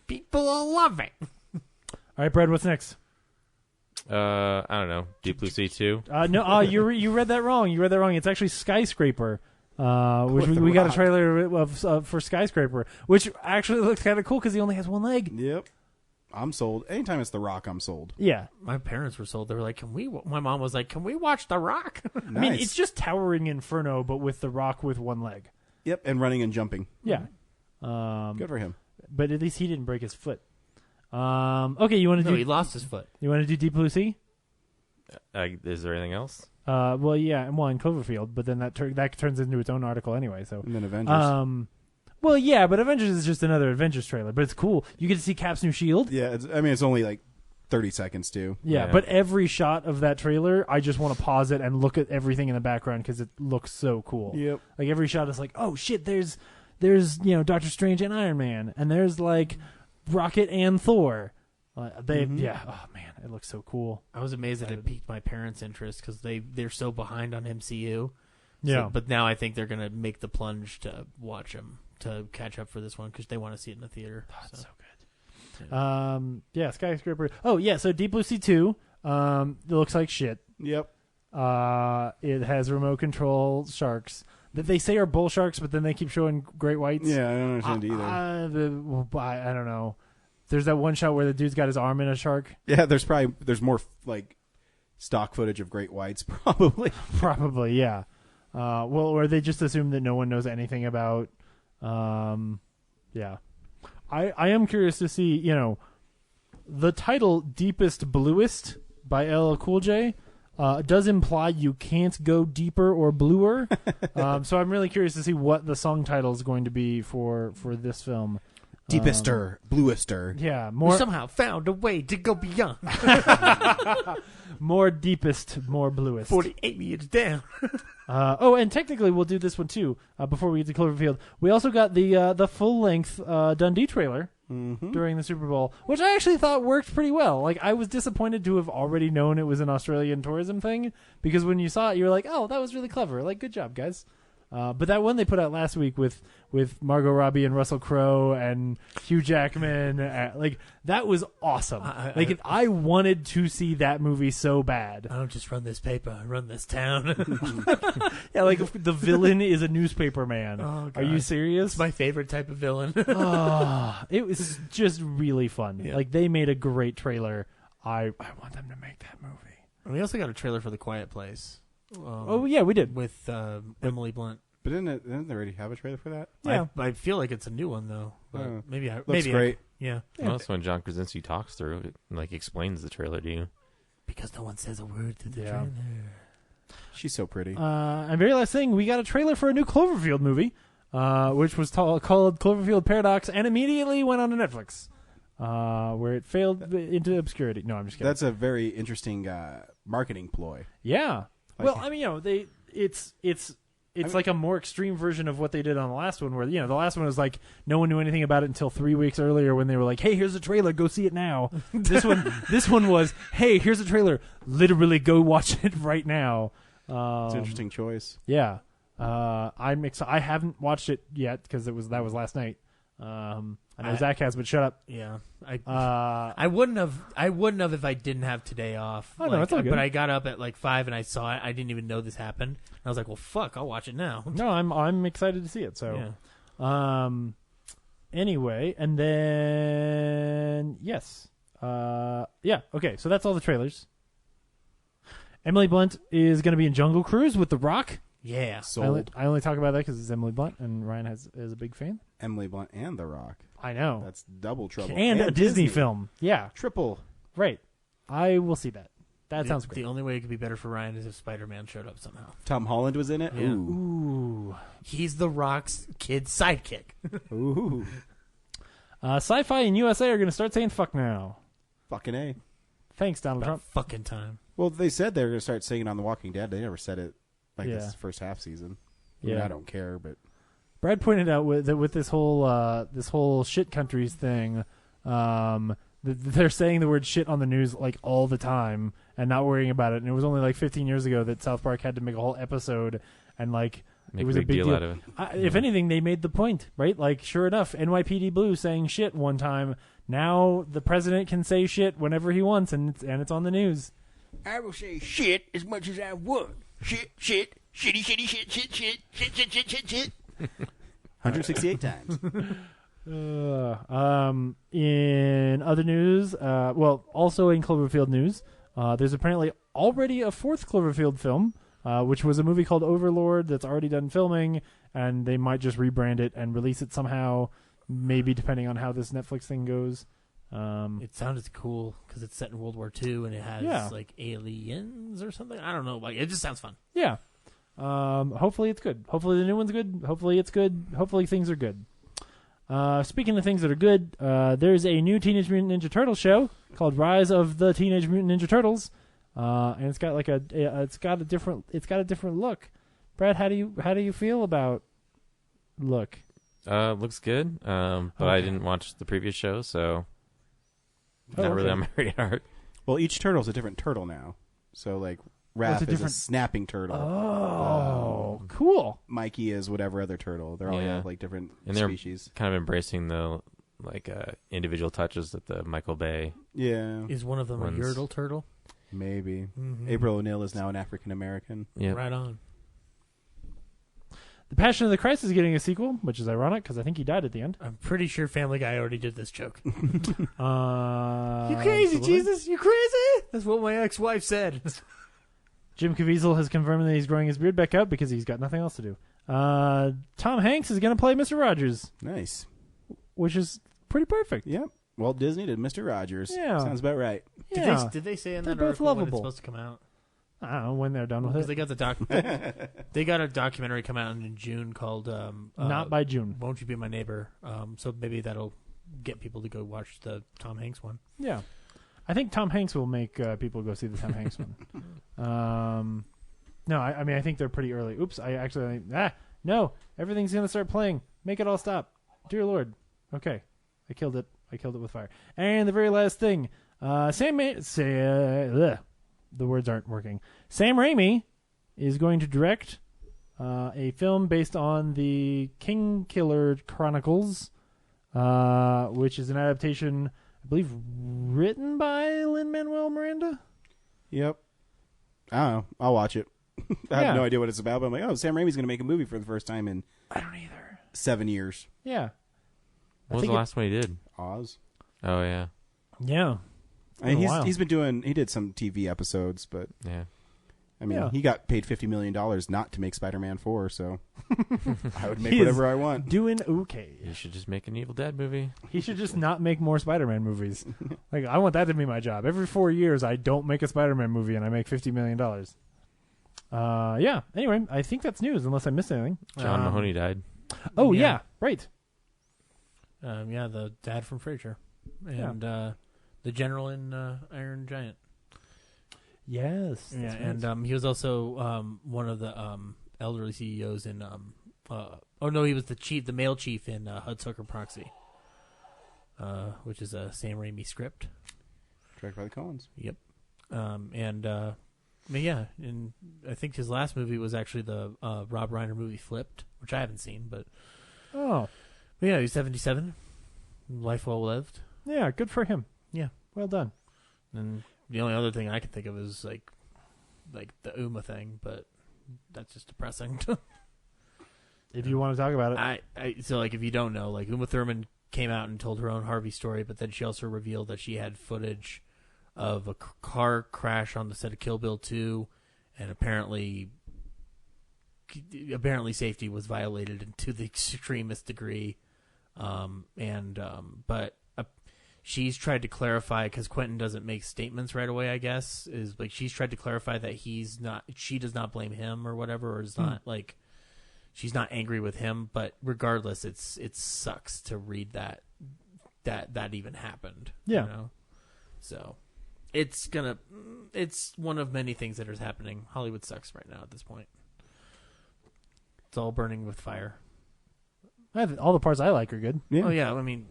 People will love it. All right, Brad, what's next? I don't know. Deep Blue Sea 2? No, you read that wrong. You read that wrong. It's actually Skyscraper, which we got a trailer of for Skyscraper, which actually looks kind of cool because he only has one leg. Yep. I'm sold. Anytime it's The Rock, I'm sold. Yeah. My parents were sold. They were like, my mom was like, can we watch The Rock? Nice. I mean, it's just Towering Inferno, but with The Rock with one leg. Yep, and running and jumping. Yeah. Good for him. But at least he didn't break his foot. Okay, you want to do... No, he lost his foot. You want to do Deep Blue Sea? Is there anything else? Well, yeah, and one Cloverfield, but then that turns into its own article anyway. So and then Avengers. Well, yeah, but Avengers is just another Avengers trailer, but it's cool. You get to see Cap's new shield. Yeah, it's only like 30 seconds too. Yeah, but every shot of that trailer, I just want to pause it and look at everything in the background because it looks so cool. Yep. Like every shot is like, oh shit, there's Doctor Strange and Iron Man, and there's like Rocket and Thor. Yeah, oh man, it looks so cool. I was amazed that it piqued my parents' interest because they're so behind on MCU. Yeah, but now I think they're gonna make the plunge to watch them to catch up for this one because they want to see it in the theater. Oh, that's so good. Yeah, Skyscraper. Oh yeah, so Deep Blue Sea 2. It looks like shit. Yep. It has remote control sharks that they say are bull sharks, but then they keep showing great whites. Yeah, I don't understand either. I don't know. There's that one shot where the dude's got his arm in a shark. Yeah, there's more like stock footage of great whites, probably. Probably, yeah. Or they just assume that no one knows anything about. Yeah. I am curious to see, the title Deepest Bluest by LL Cool J does imply you can't go deeper or bluer. So I'm really curious to see what the song title is going to be for this film. Deepester, bluester. Yeah, We somehow found a way to go beyond. More deepest, more bluest. 48 meters down. And technically we'll do this one too. Before we get to Cloverfield, we also got the full length Dundee trailer during the Super Bowl, which I actually thought worked pretty well. Like I was disappointed to have already known it was an Australian tourism thing because when you saw it, you were like, "Oh, that was really clever! Like, good job, guys." But that one they put out last week with Margot Robbie and Russell Crowe and Hugh Jackman, that was awesome. I wanted to see that movie so bad. I don't just run this paper, I run this town. Yeah, like the villain is a newspaper man. Oh, God. Are you serious? It's my favorite type of villain. It was just really fun. Yeah. Like they made a great trailer. I want them to make that movie. And we also got a trailer for The Quiet Place. Yeah, we did with Emily Blunt. But didn't they already have a trailer for that? Yeah, I feel like it's a new one though. But looks great. Yeah. Well, that's when John Krasinski talks through it, like explains the trailer to you. Because no one says a word to the trailer. She's so pretty. And very last thing, we got a trailer for a new Cloverfield movie, which was called Cloverfield Paradox, and immediately went on to Netflix, where it failed into obscurity. No, I'm just kidding. That's a very interesting marketing ploy. Yeah. Well, I mean, it's it's like a more extreme version of what they did on the last one, where the last one was like no one knew anything about it until 3 weeks earlier when they were like, "Hey, here's a trailer, go see it now." This one was, "Hey, here's a trailer, literally go watch it right now." It's an interesting choice. Yeah, I'm excited. I haven't watched it yet because that was last night. I know Zach has, but shut up. Yeah, I wouldn't have if I didn't have today off. Oh, no, it's all good. But I got up at like 5 and I saw it. I didn't even know this happened. And I was like, well, fuck, I'll watch it now. No, I'm excited to see it. So, anyway, and then yes, okay. So that's all the trailers. Emily Blunt is going to be in Jungle Cruise with The Rock. Yeah, sold. I only talk about that because it's Emily Blunt, and Ryan is a big fan. Emily Blunt and The Rock. I know. That's double trouble. And a Disney film. Yeah. Triple. Right. I will see that. That sounds great. The only way it could be better for Ryan is if Spider-Man showed up somehow. Tom Holland was in it? Yeah. Ooh. He's The Rock's kid's sidekick. Ooh. Sci-Fi and USA are going to start saying fuck now. Fucking A. Thanks, Donald Trump. Fucking time. Well, they said they were going to start singing on The Walking Dead. They never said it this first half season. I mean, I don't care, but... Brad pointed out that with this whole shit countries thing, they're saying the word shit on the news like all the time and not worrying about it. And it was only like 15 years ago that South Park had to make a whole episode and like it was a big deal. Out of it. If anything, they made the point, right? Like, sure enough, NYPD Blue saying shit one time. Now the president can say shit whenever he wants, and it's on the news. I will say shit as much as I want. Shit, shitty, shitty, shit. 168 times. In other news, also in Cloverfield news, there's apparently already a fourth Cloverfield film, which was a movie called Overlord that's already done filming, and they might just rebrand it and release it somehow, maybe depending on how this Netflix thing goes. It sounded cool because it's set in World War II and it has like aliens or something. I don't know. Like, it just sounds fun. Yeah. Hopefully it's good. Hopefully the new one's good. Hopefully it's good. Hopefully things are good. Speaking of things that are good, there's a new Teenage Mutant Ninja Turtles show called Rise of the Teenage Mutant Ninja Turtles, and it's got a different look. Brad, how do you feel about look? Looks good. But I didn't watch the previous show, so not really on my radar. Well, each turtle's a different turtle now. So like Raph is a snapping turtle. Oh, cool. Mikey is whatever other turtle. They're all have like different species. They're kind of embracing the individual touches that the Michael Bay. Yeah. Is one of them a Yertle turtle? Maybe. Mm-hmm. April O'Neil is now an African American. Yeah. Right on. The Passion of the Christ is getting a sequel, which is ironic because I think he died at the end. I'm pretty sure Family Guy already did this joke. You crazy, Jesus? You crazy? That's what my ex-wife said. Jim Caviezel has confirmed that he's growing his beard back out because he's got nothing else to do. Tom Hanks is going to play Mr. Rogers. Nice. Which is pretty perfect. Yep. Walt Disney did Mr. Rogers. Yeah. Sounds about right. Yeah. Did they say in They're that both article when lovable. it's supposed to come out? I don't know when they're done with it. Because they got a documentary come out in June called Not by June. Won't You Be My Neighbor? So maybe that'll get people to go watch the Tom Hanks one. Yeah. I think Tom Hanks will make people go see the Tom Hanks one. No, I mean, I think they're pretty early. Oops, no, everything's going to start playing. Make it all stop. Dear Lord. Okay. I killed it with fire. And the very last thing, the words aren't working. Sam Raimi is going to direct a film based on the King Killer Chronicles, which is an adaptation, I believe, written by Lin-Manuel Miranda. Yep. I don't know. I'll watch it. I have no idea what it's about, but I'm like, oh, Sam Raimi's going to make a movie for the first time in... I don't either. 7 years. Yeah. What was the last one he did? Oz. Oh, yeah. Yeah. I mean, he did some TV episodes, but yeah. I mean, he got paid $50 million not to make Spider-Man 4, so I would make whatever I want. Doing okay. He should just make an Evil Dead movie. He should just not make more Spider-Man movies. Like, I want that to be my job. Every 4 years, I don't make a Spider-Man movie, and I make $50 million. Yeah. Anyway, I think that's news, unless I missed anything. John Mahoney died. Oh, yeah. Right. The dad from Frasier. And the general in Iron Giant. Yes. Yeah, and he was also one of the elderly CEOs in he was the male chief in Hudsucker Proxy, which is a Sam Raimi script. Directed by the Coens. Yep. And I think his last movie was actually the Rob Reiner movie Flipped, which I haven't seen, but yeah, he's 77. Life well lived. Yeah, good for him. Yeah, well done. And the only other thing I can think of is like the Uma thing, but that's just depressing. If you want to talk about it, so like if you don't know, like Uma Thurman came out and told her own Harvey story, but then she also revealed that she had footage of a car crash on the set of Kill Bill 2, and apparently safety was violated to the extremest degree. But she's tried to clarify, because Quentin doesn't make statements right away, I guess, is like she's tried to clarify that she does not blame him or whatever, or is not like she's not angry with him, but regardless, it sucks to read that even happened. Yeah. You know? So it's one of many things that is happening. Hollywood sucks right now at this point. It's all burning with fire. All the parts I like are good. Yeah. Oh yeah, I mean,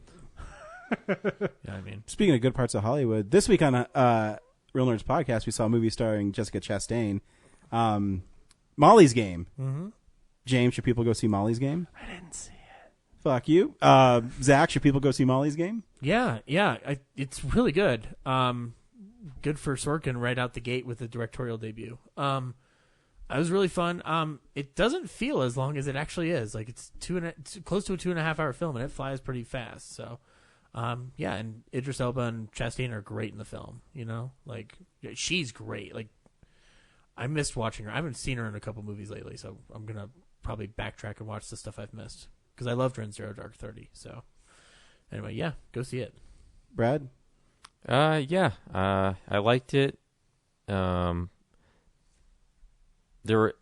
Speaking of good parts of Hollywood, this week on Real Nerds Podcast, we saw a movie starring Jessica Chastain, Molly's Game. Mm-hmm. James, should people go see Molly's Game? I didn't see it. Fuck you. Zach, should people go see Molly's Game? Yeah, it's really good. Good for Sorkin right out the gate with the directorial debut. It was really fun. It doesn't feel as long as it actually is. Like it's close to a 2.5 hour film, and it flies pretty fast. So, and Idris Elba and Chastain are great in the film. You know, like she's great. Like I missed watching her. I haven't seen her in a couple movies lately, so I'm gonna probably backtrack and watch the stuff I've missed because I loved her in Zero Dark 30. So, anyway, yeah, go see it. Brad? I liked it. There's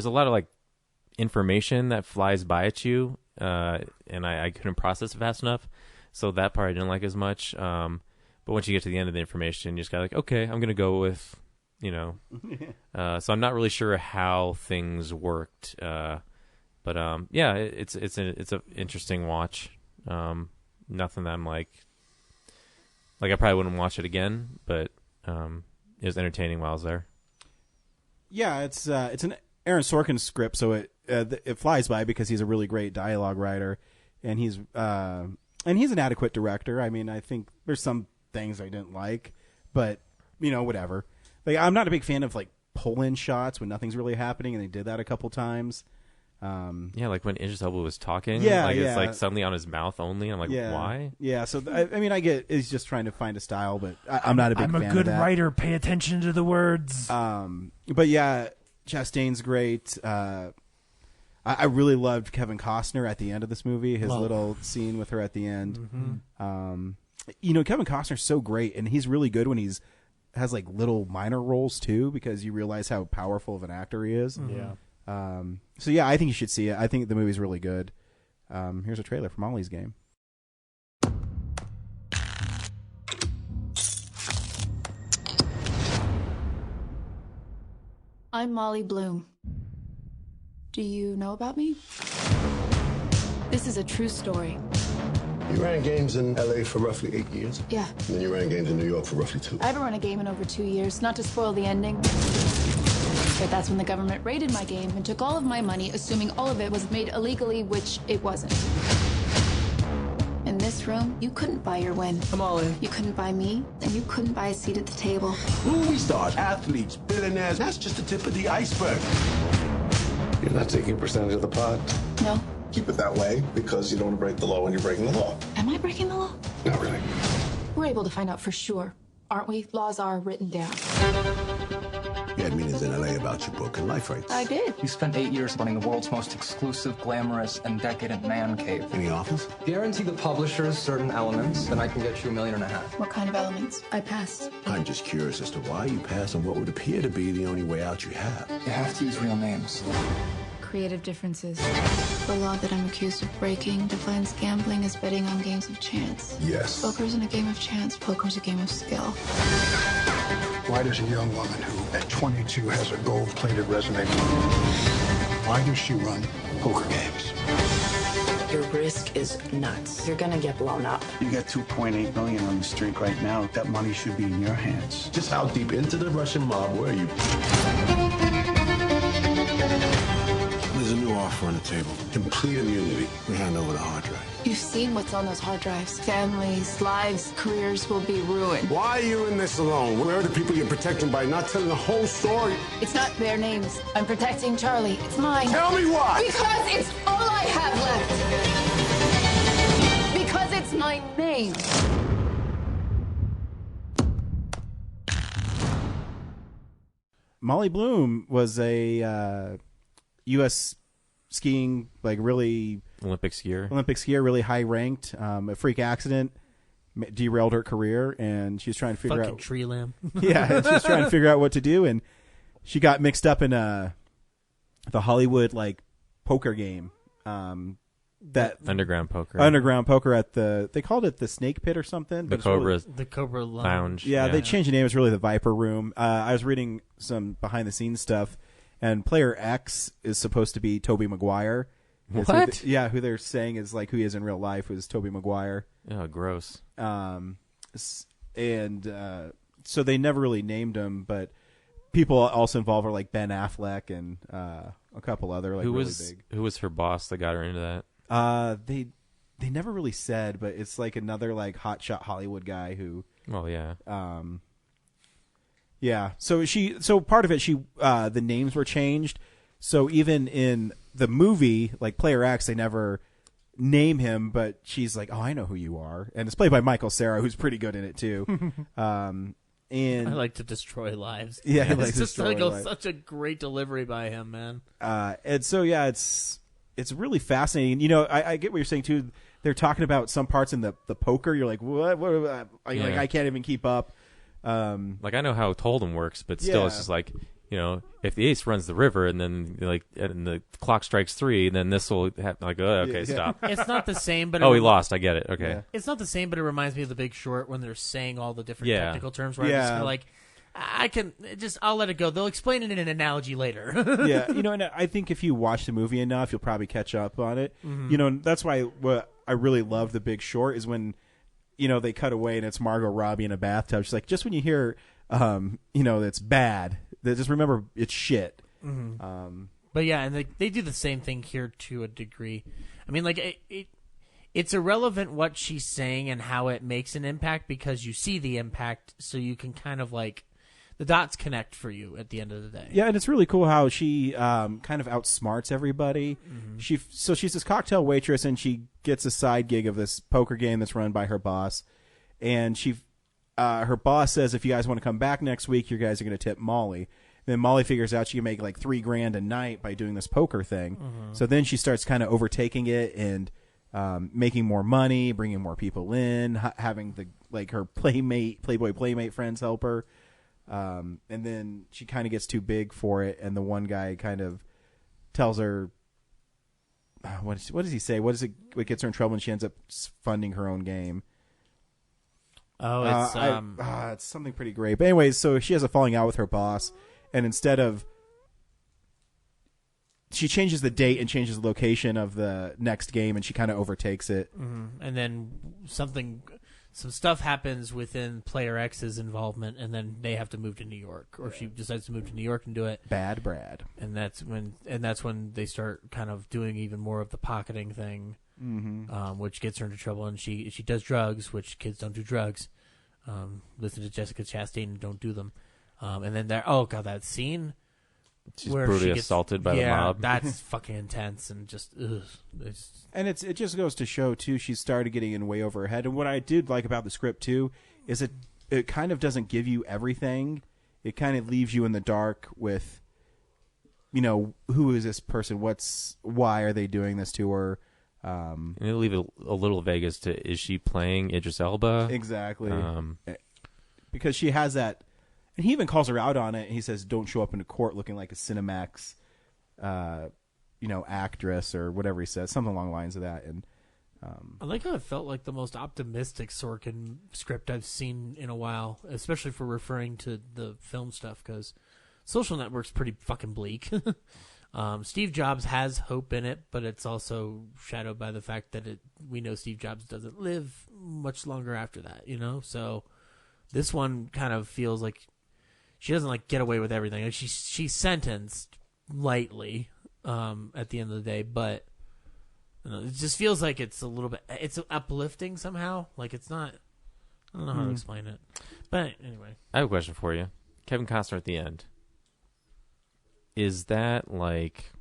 a lot of like information that flies by at you, and I couldn't process it fast enough, so that part I didn't like as much. But once you get to the end of the information, you just got like, okay, I'm gonna go with, so I'm not really sure how things worked, but it's an interesting watch. Nothing that I'm like I probably wouldn't watch it again, but it was entertaining while I was there. Yeah, it's an Aaron Sorkin script, so it flies by because he's a really great dialogue writer, and he's an adequate director. I mean, I think there's some things I didn't like, but whatever. Like, I'm not a big fan of like pull-in shots when nothing's really happening, and they did that a couple times. Like when Idris Elba was talking, it's like suddenly on his mouth only. I'm like, why? Yeah, so I get he's just trying to find a style, but I'm not a big fan of that. I'm a good writer. Pay attention to the words. But yeah, Chastain's great. I really loved Kevin Costner at the end of this movie. His little scene with her at the end. Mm-hmm. Kevin Costner's so great, and he's really good when has like little minor roles too, because you realize how powerful of an actor he is. Mm-hmm. Yeah. So yeah, I think you should see it. I think the movie's really good. Here's a trailer for Molly's Game. I'm Molly Bloom. Do you know about me? This is a true story. You ran games in LA for roughly 8 years? Yeah. And then you ran games in New York for roughly 2. I haven't run a game in over 2 years, not to spoil the ending. But that's when the government raided my game and took all of my money, assuming all of it was made illegally, which it wasn't. In this room, you couldn't buy your win. I'm all in. You couldn't buy me, and you couldn't buy a seat at the table. Movie stars, athletes, billionaires, that's just the tip of the iceberg. You're not taking a percentage of the pot? No. Keep it that way because you don't want to break the law when you're breaking the law. Am I breaking the law? Not really. We're able to find out for sure, aren't we? Laws are written down. You had meetings in LA about your broken life rights. I did. You spent 8 years running the world's most exclusive, glamorous, and decadent man cave. Any offers? Guarantee the publishers certain elements, then I can get you $1.5 million. What kind of elements? I passed. I'm just curious as to why you passed on what would appear to be the only way out you have. You have to use real names. Creative differences. The law that I'm accused of breaking defines gambling as betting on games of chance. Yes. Poker's in a game of chance. Poker's a game of skill. Why does a young woman who at 22 has a gold-plated resume, why does she run poker games? Your risk is nuts. You're gonna get blown up. You got $2.8 million on the street right now. That money should be in your hands. Just how deep into the Russian mob were you? There's a new offer on the table. Complete immunity. We hand over the hard drive. You've seen what's on those hard drives. Families, lives, careers will be ruined. Why are you in this alone? Where are the people you're protecting by not telling the whole story? It's not their names. I'm protecting Charlie. It's mine. Tell me why! Because it's all I have left. Because it's my name. Molly Bloom was a U.S. skiing, like really Olympic skier, really high ranked. A freak accident derailed her career, and she was trying to figure Fucking out tree limb. Yeah, she was trying to figure out what to do, and she got mixed up in the Hollywood like poker game. That underground poker at they called it the Snake Pit or something. The Cobra Lounge. Yeah, they changed the name. It's really the Viper Room. I was reading some behind the scenes stuff, and Player X is supposed to be Tobey Maguire. What? Who they're saying is like who he is in real life was Tobey Maguire. Oh, gross. So they never really named him, but people also involved are like Ben Affleck and a couple other like big. Who was her boss that got her into that? They never really said, but it's like another like hotshot Hollywood guy who. Well, yeah. Yeah. So part of it, the names were changed. So even in the movie, like Player X, they never name him, but she's like, "Oh, I know who you are," and it's played by Michael Cera, who's pretty good in it too. And I like to destroy lives. Yeah, it's just like such a great delivery by him, man. And so yeah, it's really fascinating. You know, I get what you're saying too. They're talking about some parts in the poker. You're like, what? Like I can't even keep up. Like I know how Hold'em works, but still, it's just like, you know, if the ace runs the river and then and the clock strikes 3, then this will happen. Like, okay, stop. It's not the same, but he lost. I get it. Okay, Yeah. It's not the same, but it reminds me of The Big Short when they're saying all the different technical terms. Where I'm just kinda like, I'll let it go. They'll explain it in an analogy later. Yeah, you know, and I think if you watch the movie enough, you'll probably catch up on it. Mhm. You know, and that's why what I really love The Big Short is when, you know, they cut away and it's Margot Robbie in a bathtub. She's like, just when you hear, you know, it's bad, just remember it's shit. Mm-hmm. But yeah, and they do the same thing here to a degree. I mean, like it's irrelevant what she's saying and how it makes an impact because you see the impact, so you can kind of like the dots connect for you at the end of the day. Yeah, and it's really cool how she kind of outsmarts everybody. Mhm. She's this cocktail waitress, and she gets a side gig of this poker game that's run by her boss. And her boss says, if you guys want to come back next week, you guys are going to tip Molly. Then Molly figures out she can make like $3,000 a night by doing this poker thing. Mhm. So then she starts kind of overtaking it and making more money, bringing more people in, having her Playboy playmate friends help her. And then she kind of gets too big for it, and the one guy kind of tells her, what does he say? What gets her in trouble, and she ends up funding her own game. Oh, it's something pretty great. But anyways, so she has a falling out with her boss, and instead of, she changes the date and changes the location of the next game, and she kind of overtakes it. Mm-hmm. And then some stuff happens within Player X's involvement, and then they have to move to New York, or she decides to move to New York and do it. Bad Brad. And that's when they start kind of doing even more of the pocketing thing, which gets her into trouble. And she does drugs, which kids don't do drugs. Listen to Jessica Chastain and don't do them. And then that scene. She's brutally assaulted by the mob. That's fucking intense and just ugh. And it just goes to show too, she started getting in way over her head. And what I did like about the script too is it kind of doesn't give you everything. It kind of leaves you in the dark with, you know, who is this person? Why are they doing this to her? And it'll leave it a little vague as to, is she playing Idris Elba? Exactly. Because she has that. And he even calls her out on it. He says, "Don't show up into court looking like a Cinemax, actress or whatever he says, something along the lines of that." And I like how it felt like the most optimistic Sorkin script I've seen in a while, especially for referring to the film stuff, because Social Network's pretty fucking bleak. Steve Jobs has hope in it, but it's also shadowed by the fact that we know Steve Jobs doesn't live much longer after that, So this one kind of feels like she doesn't like get away with everything. Like she's sentenced lightly at the end of the day, but it just feels like it's a little bit. It's uplifting somehow. Like it's not. I don't know how to explain it, but anyway. I have a question for you, Kevin Costner at the end. Is that like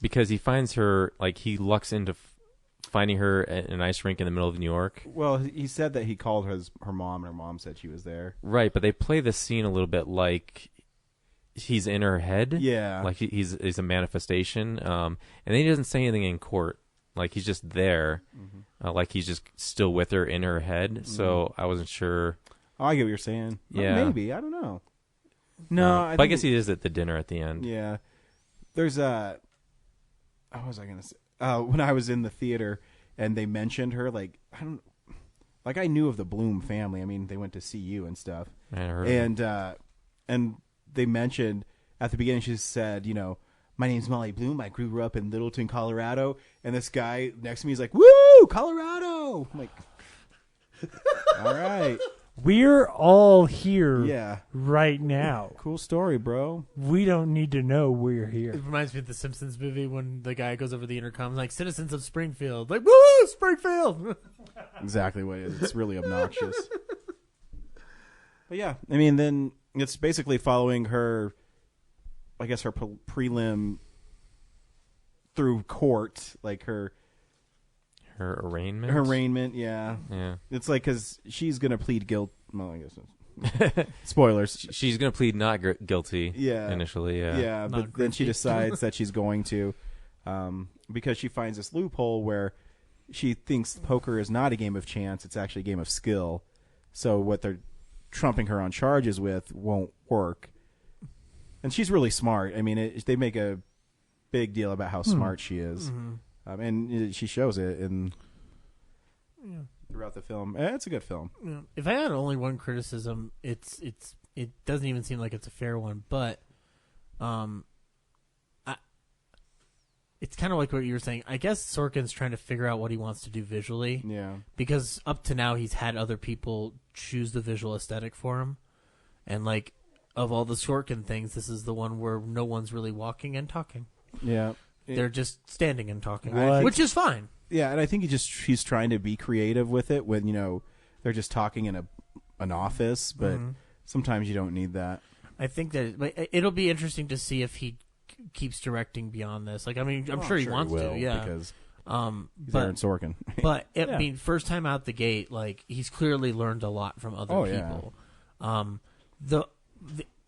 because he finds her, like he lucks into finding her at an ice rink in the middle of New York? Well, he said that he called her mom, and her mom said she was there. Right, but they play the scene a little bit like he's in her head. Yeah, like he's a manifestation. And then he doesn't say anything in court. Like he's just there, like he's just still with her in her head. So I wasn't sure. Oh, I get what you're saying. Yeah, maybe I don't know. No, but I guess he is at the dinner at the end. Yeah, there's what was I gonna say? When I was in the theater and they mentioned her, like I knew of the Bloom family. I mean, they went to CU and stuff. I heard. And they mentioned at the beginning. She said, my name's Molly Bloom. I grew up in Littleton, Colorado. And this guy next to me is like, "Woo, Colorado!" I'm like, all right. We're all here Yeah. right now. Cool story, bro. We don't need to know we're here. It reminds me of the Simpsons movie when the guy goes over the intercom like, "Citizens of Springfield." Like, "Woo, Springfield!" Exactly what it is. It's really obnoxious. But yeah, I mean, then it's basically following her, I guess, her prelim through court, like her arraignment. Her arraignment, yeah. Yeah. It's like because she's gonna plead guilt. Well, I guess spoilers. She's gonna plead not guilty. Yeah. Initially, yeah. Yeah, but then she decides that she's going to, because she finds this loophole where she thinks poker is not a game of chance; it's actually a game of skill. So what they're trumping her on charges with won't work. And she's really smart. I mean, they make a big deal about how smart she is. And she shows it throughout the film. It's a good film. Yeah. If I had only one criticism, it doesn't even seem like it's a fair one, but it's kind of like what you were saying. I guess Sorkin's trying to figure out what he wants to do visually. Yeah. Because up to now, he's had other people choose the visual aesthetic for him. And like, of all the Sorkin things, this is the one where no one's really walking and talking. Yeah. They're just standing and talking, What? which is fine. Yeah, and I think he's trying to be creative with it when, they're just talking in an office, but sometimes you don't need that. I think that it'll be interesting to see if he keeps directing beyond this. Like, I mean, I'm sure he wants will, to, yeah. Because he's but, Aaron Sorkin. But, I mean, first time out the gate, like, he's clearly learned a lot from other people. Yeah.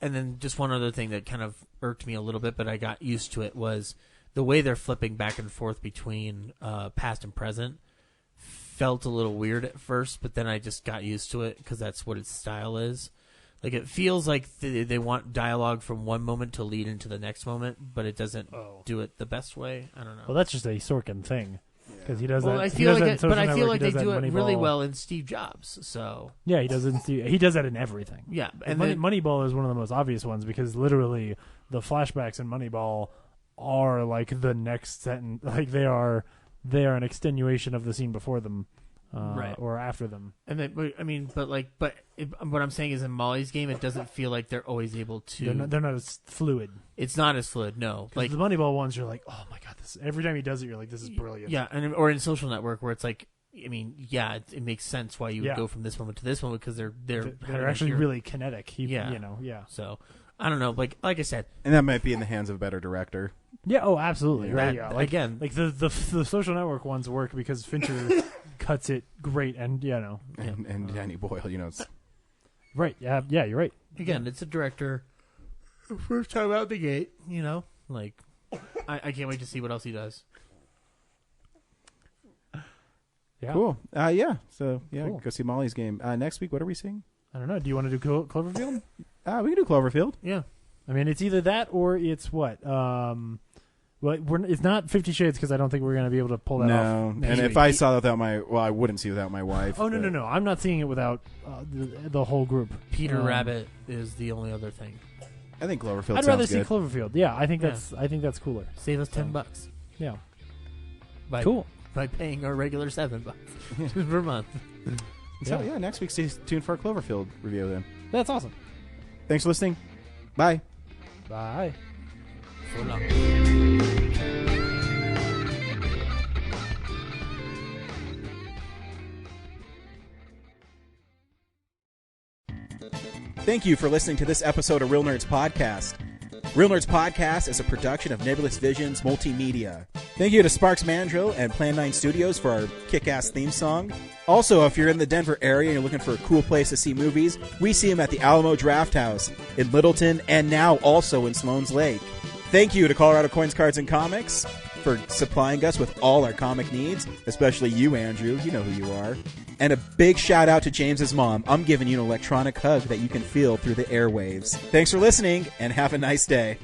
And then just one other thing that kind of irked me a little bit, but I got used to it, was the way they're flipping back and forth between past and present felt a little weird at first, but then I just got used to it because that's what its style is. Like, it feels like they want dialogue from one moment to lead into the next moment, but it doesn't do it the best way. I don't know. Well, that's just a Sorkin thing. Because he does that. I feel like they do it Moneyball really well in Steve Jobs. So yeah, he does that in everything. Yeah, and Moneyball is one of the most obvious ones because literally the flashbacks in Moneyball are like the next sentence. Like they are an extenuation of the scene before them, right, or after them. And then, I mean, what I'm saying is in Molly's game, it doesn't feel like they're always able to. They're not as fluid. It's not as fluid. No, like the Moneyball ones, you're like, oh my god, this. Every time he does it, you're like, this is brilliant. Yeah, or in Social Network, where it's like, I mean, yeah, it makes sense why you would go from this moment to this moment because they're actually really kinetic. Yeah. So I don't know, like I said, and that might be in the hands of a better director. Yeah. Oh, absolutely. Yeah. Right. Yeah. Like, again, like the Social Network ones work because Fincher cuts it great, and and Danny Boyle, it's right. Yeah. Yeah. You're right. Again, it's a director. First time out the gate, like I can't wait to see what else he does. Yeah. Cool. Yeah. So Cool. Go see Molly's game next week. What are we seeing? I don't know. Do you want to do Cloverfield? We can do Cloverfield. Yeah. I mean, it's either that or it's what Well, it's not 50 Shades because I don't think we're going to be able to pull that off. No, and if I saw that without I wouldn't see it without my wife. Oh, no. I'm not seeing it without the whole group. Peter Rabbit is the only other thing. I think Cloverfield I'd rather sounds see good. Cloverfield. Yeah, I think that's cooler. Save us $10. Yeah. Cool. By paying our regular $7 per month. So, next week, stay tuned for our Cloverfield review then. That's awesome. Thanks for listening. Bye. Bye. So long. Thank you for listening to this episode of Real Nerds Podcast. Real Nerds Podcast is a production of Nebulous Visions Multimedia. Thank you to Sparks Mandrill and Plan 9 Studios for our kick-ass theme song. Also, if you're in the Denver area and you're looking for a cool place to see movies, we see them at the Alamo Draft House in Littleton and now also in Sloan's Lake. Thank you to Colorado Coins, Cards, and Comics for supplying us with all our comic needs, especially you, Andrew. You know who you are. And a big shout out to James's mom. I'm giving you an electronic hug that you can feel through the airwaves. Thanks for listening, and have a nice day.